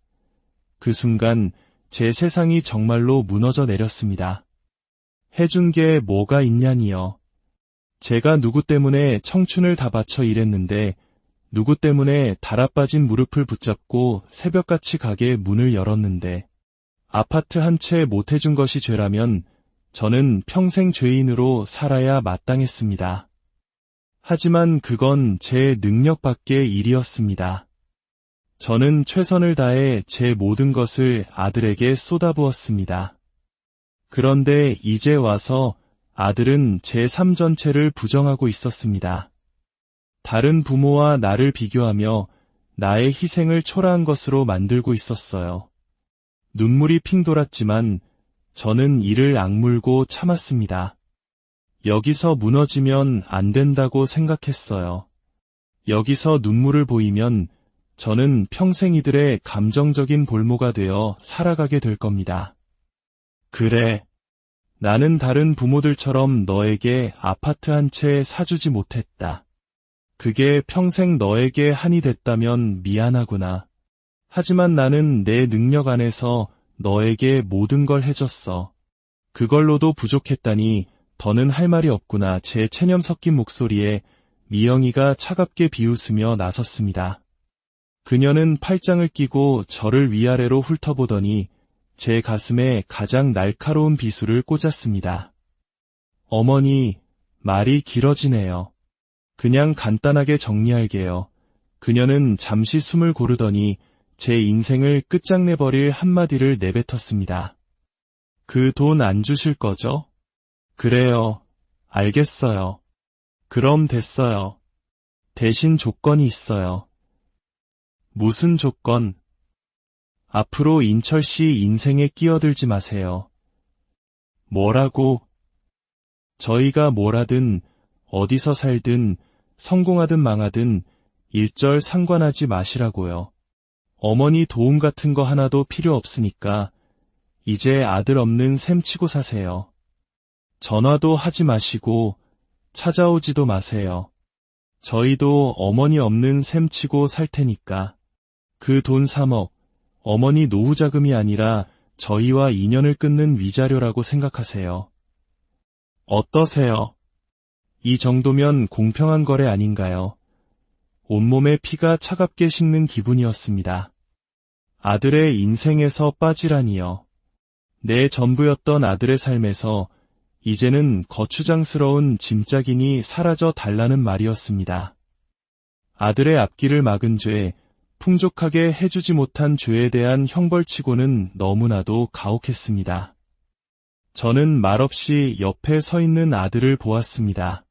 그 순간 제 세상이 정말로 무너져 내렸습니다. 해준 게 뭐가 있냐니요. 제가 누구 때문에 청춘을 다 바쳐 일했는데 누구 때문에 달아빠진 무릎을 붙잡고 새벽같이 가게 문을 열었는데 아파트 한 채 못 해준 것이 죄라면 저는 평생 죄인으로 살아야 마땅했습니다. 하지만 그건 제 능력 밖의 일이었습니다. 저는 최선을 다해 제 모든 것을 아들에게 쏟아부었습니다. 그런데 이제 와서 아들은 제 삶 전체를 부정하고 있었습니다. 다른 부모와 나를 비교하며 나의 희생을 초라한 것으로 만들고 있었어요. 눈물이 핑 돌았지만 저는 이를 악물고 참았습니다. 여기서 무너지면 안 된다고 생각했어요. 여기서 눈물을 보이면 저는 평생 이들의 감정적인 볼모가 되어 살아가게 될 겁니다. 그래. 나는 다른 부모들처럼 너에게 아파트 한 채 사주지 못했다. 그게 평생 너에게 한이 됐다면 미안하구나. 하지만 나는 내 능력 안에서 너에게 모든 걸 해줬어. 그걸로도 부족했다니 더는 할 말이 없구나. 제 체념 섞인 목소리에 미영이가 차갑게 비웃으며 나섰습니다. 그녀는 팔짱을 끼고 저를 위아래로 훑어보더니 제 가슴에 가장 날카로운 비수를 꽂았습니다. 어머니, 말이 길어지네요. 그냥 간단하게 정리할게요. 그녀는 잠시 숨을 고르더니 제 인생을 끝장내버릴 한마디를 내뱉었습니다. 그 돈 안 주실 거죠? 그래요. 알겠어요. 그럼 됐어요. 대신 조건이 있어요. 무슨 조건? 앞으로 인철 씨 인생에 끼어들지 마세요. 뭐라고? 저희가 뭘 하든, 어디서 살든, 성공하든 망하든 일절 상관하지 마시라고요. 어머니 도움 같은 거 하나도 필요 없으니까 이제 아들 없는 셈 치고 사세요. 전화도 하지 마시고 찾아오지도 마세요. 저희도 어머니 없는 셈 치고 살 테니까. 그 돈 3억, 어머니 노후 자금이 아니라 저희와 인연을 끊는 위자료라고 생각하세요. 어떠세요? 이 정도면 공평한 거래 아닌가요? 온몸에 피가 차갑게 식는 기분이었습니다. 아들의 인생에서 빠지라니요. 내 전부였던 아들의 삶에서 이제는 거추장스러운 짐짝이니 사라져 달라는 말이었습니다. 아들의 앞길을 막은 죄, 풍족하게 해주지 못한 죄에 대한 형벌치고는 너무나도 가혹했습니다. 저는 말없이 옆에 서 있는 아들을 보았습니다.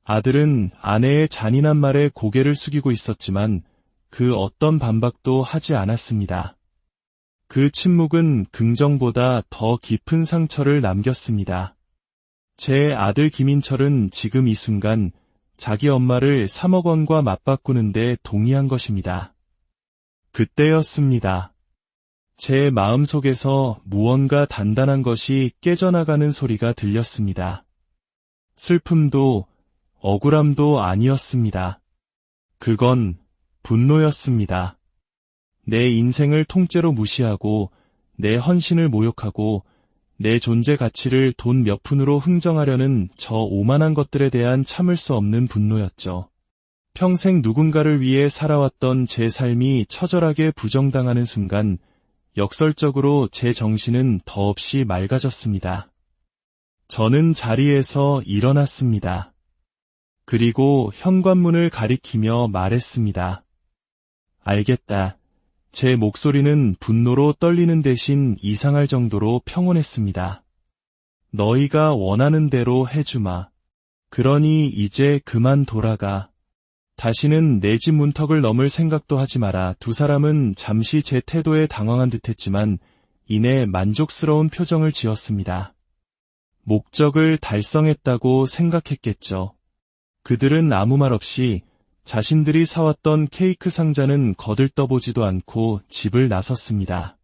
아들은 아내의 잔인한 말에 고개를 숙이고 있었지만 그 어떤 반박도 하지 않았습니다. 그 침묵은 긍정보다 더 깊은 상처를 남겼습니다. 제 아들 김인철은 지금 이 순간 자기 엄마를 3억 원과 맞바꾸는데 동의한 것입니다. 그때였습니다. 제 마음속에서 무언가 단단한 것이 깨져나가는 소리가 들렸습니다. 슬픔도 억울함도 아니었습니다. 그건 분노였습니다. 내 인생을 통째로 무시하고 내 헌신을 모욕하고 내 존재 가치를 돈 몇 푼으로 흥정하려는 저 오만한 것들에 대한 참을 수 없는 분노였죠. 평생 누군가를 위해 살아왔던 제 삶이 처절하게 부정당하는 순간 역설적으로 제 정신은 더없이 맑아졌습니다. 저는 자리에서 일어났습니다. 그리고 현관문을 가리키며 말했습니다. 알겠다. 제 목소리는 분노로 떨리는 대신 이상할 정도로 평온했습니다. 너희가 원하는 대로 해주마. 그러니 이제 그만 돌아가. 다시는 내 집 문턱을 넘을 생각도 하지 마라. 두 사람은 잠시 제 태도에 당황한 듯했지만 이내 만족스러운 표정을 지었습니다. 목적을 달성했다고 생각했겠죠. 그들은 아무 말 없이 자신들이 사왔던 케이크 상자는 거들떠보지도 않고 집을 나섰습니다.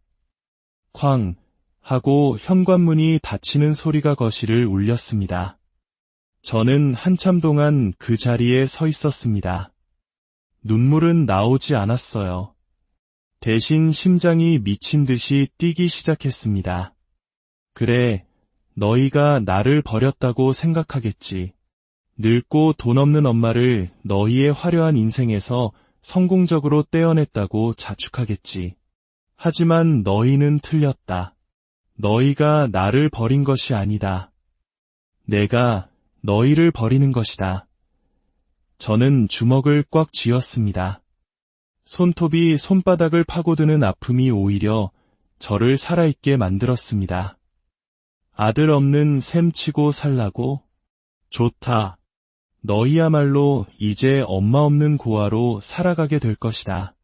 쾅 하고 현관문이 닫히는 소리가 거실을 울렸습니다. 저는 한참 동안 그 자리에 서 있었습니다. 눈물은 나오지 않았어요. 대신 심장이 미친 듯이 뛰기 시작했습니다. 그래, 너희가 나를 버렸다고 생각하겠지. 늙고 돈 없는 엄마를 너희의 화려한 인생에서 성공적으로 떼어냈다고 자축하겠지. 하지만 너희는 틀렸다. 너희가 나를 버린 것이 아니다. 내가 너희를 버리는 것이다. 저는 주먹을 꽉 쥐었습니다. 손톱이 손바닥을 파고드는 아픔이 오히려 저를 살아있게 만들었습니다. 아들 없는 셈 치고 살라고? 좋다. 너희야말로 이제 엄마 없는 고아로 살아가게 될 것이다.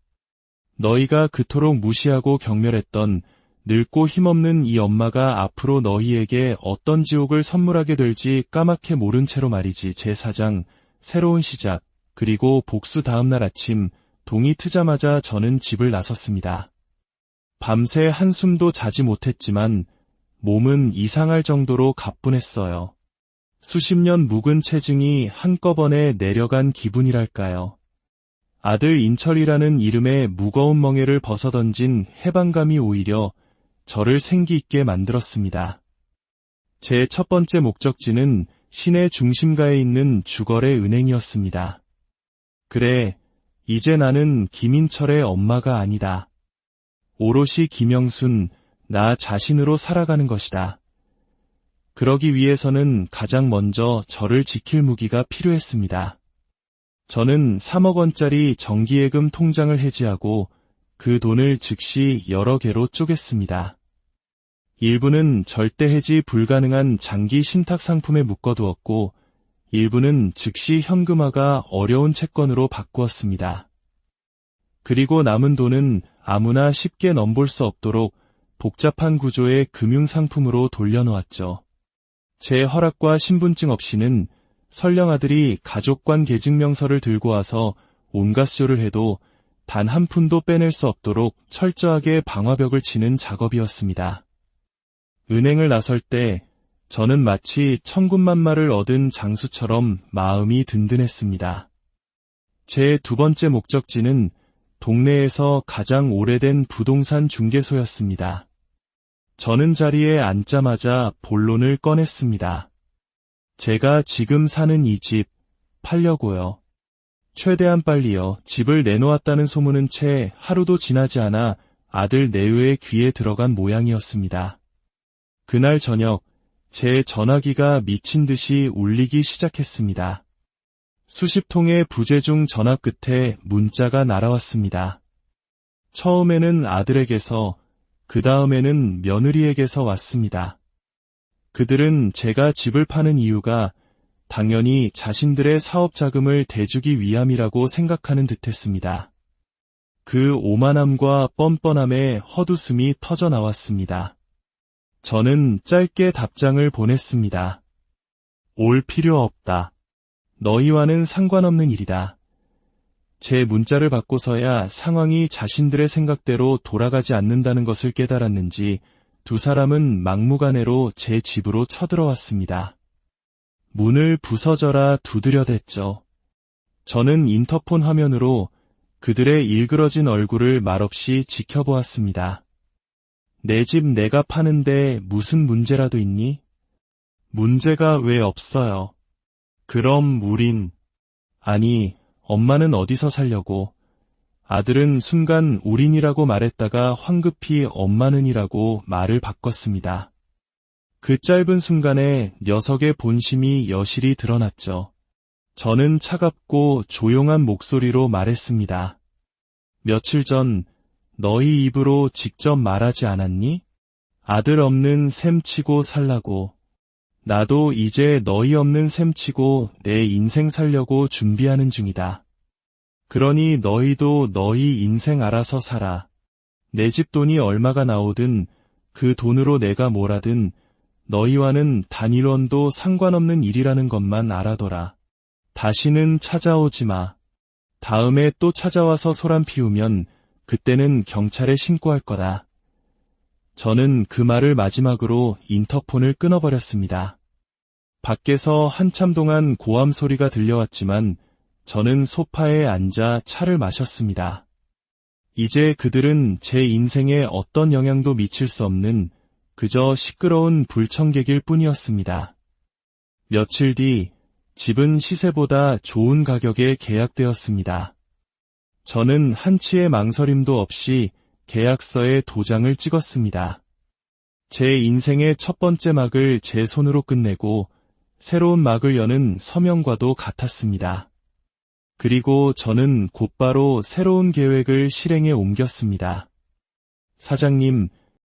너희가 그토록 무시하고 경멸했던 늙고 힘없는 이 엄마가 앞으로 너희에게 어떤 지옥을 선물하게 될지 까맣게 모른 채로 말이지. 제4장 새로운 시작. 그리고 복수 다음날 아침 동이 트자마자 저는 집을 나섰습니다. 밤새 한숨도 자지 못했지만 몸은 이상할 정도로 가뿐했어요. 수십 년 묵은 체증이 한꺼번에 내려간 기분이랄까요. 아들 인철이라는 이름의 무거운 멍에를 벗어던진 해방감이 오히려 저를 생기 있게 만들었습니다. 제 첫 번째 목적지는 시내 중심가에 있는 주거래 은행이었습니다. 그래, 이제 나는 김인철의 엄마가 아니다. 오롯이 김영순, 나 자신으로 살아가는 것이다. 그러기 위해서는 가장 먼저 저를 지킬 무기가 필요했습니다. 저는 3억 원짜리 정기예금 통장을 해지하고 그 돈을 즉시 여러 개로 쪼갰습니다. 일부는 절대 해지 불가능한 장기 신탁 상품에 묶어두었고 일부는 즉시 현금화가 어려운 채권으로 바꾸었습니다. 그리고 남은 돈은 아무나 쉽게 넘볼 수 없도록 복잡한 구조의 금융상품으로 돌려놓았죠. 제 허락과 신분증 없이는 설령 아들이 가족관 계증명서를 들고 와서 온갖 쇼를 해도 단 한 푼도 빼낼 수 없도록 철저하게 방화벽을 치는 작업이었습니다. 은행을 나설 때 저는 마치 천군만마를 얻은 장수처럼 마음이 든든했습니다. 제 두 번째 목적지는 동네에서 가장 오래된 부동산 중개소였습니다. 저는 자리에 앉자마자 본론을 꺼냈습니다. 제가 지금 사는 이 집 팔려고요. 최대한 빨리요. 집을 내놓았다는 소문은 채 하루도 지나지 않아 아들 내외의 귀에 들어간 모양이었습니다. 그날 저녁 제 전화기가 미친 듯이 울리기 시작했습니다. 수십 통의 부재중 전화 끝에 문자가 날아왔습니다. 처음에는 아들에게서, 그 다음에는 며느리에게서 왔습니다. 그들은 제가 집을 파는 이유가 당연히 자신들의 사업 자금을 대주기 위함이라고 생각하는 듯했습니다. 그 오만함과 뻔뻔함에 헛웃음이 터져 나왔습니다. 저는 짧게 답장을 보냈습니다. 올 필요 없다. 너희와는 상관없는 일이다. 제 문자를 받고서야 상황이 자신들의 생각대로 돌아가지 않는다는 것을 깨달았는지 두 사람은 막무가내로 제 집으로 쳐들어왔습니다. 문을 부서져라 두드려댔죠. 저는 인터폰 화면으로 그들의 일그러진 얼굴을 말없이 지켜보았습니다. 내 집 내가 파는데 무슨 문제라도 있니? 문제가 왜 없어요? 그럼 우린... 아니, 엄마는 어디서 살려고? 아들은 순간 우린이라고 말했다가 황급히 엄마는이라고 말을 바꿨습니다. 그 짧은 순간에 녀석의 본심이 여실히 드러났죠. 저는 차갑고 조용한 목소리로 말했습니다. 며칠 전 너희 입으로 직접 말하지 않았니? 아들 없는 셈 치고 살라고. 나도 이제 너희 없는 셈 치고 내 인생 살려고 준비하는 중이다. 그러니 너희도 너희 인생 알아서 살아. 내 집 돈이 얼마가 나오든 그 돈으로 내가 뭘 하든 너희와는 단일원도 상관없는 일이라는 것만 알아둬라. 다시는 찾아오지 마. 다음에 또 찾아와서 소란 피우면 그때는 경찰에 신고할 거다. 저는 그 말을 마지막으로 인터폰을 끊어버렸습니다. 밖에서 한참 동안 고함 소리가 들려왔지만 저는 소파에 앉아 차를 마셨습니다. 이제 그들은 제 인생에 어떤 영향도 미칠 수 없는 그저 시끄러운 불청객일 뿐이었습니다. 며칠 뒤 집은 시세보다 좋은 가격에 계약되었습니다. 저는 한치의 망설임도 없이 계약서에 도장을 찍었습니다. 제 인생의 첫 번째 막을 제 손으로 끝내고 새로운 막을 여는 서명과도 같았습니다. 그리고 저는 곧바로 새로운 계획을 실행에 옮겼습니다. 사장님,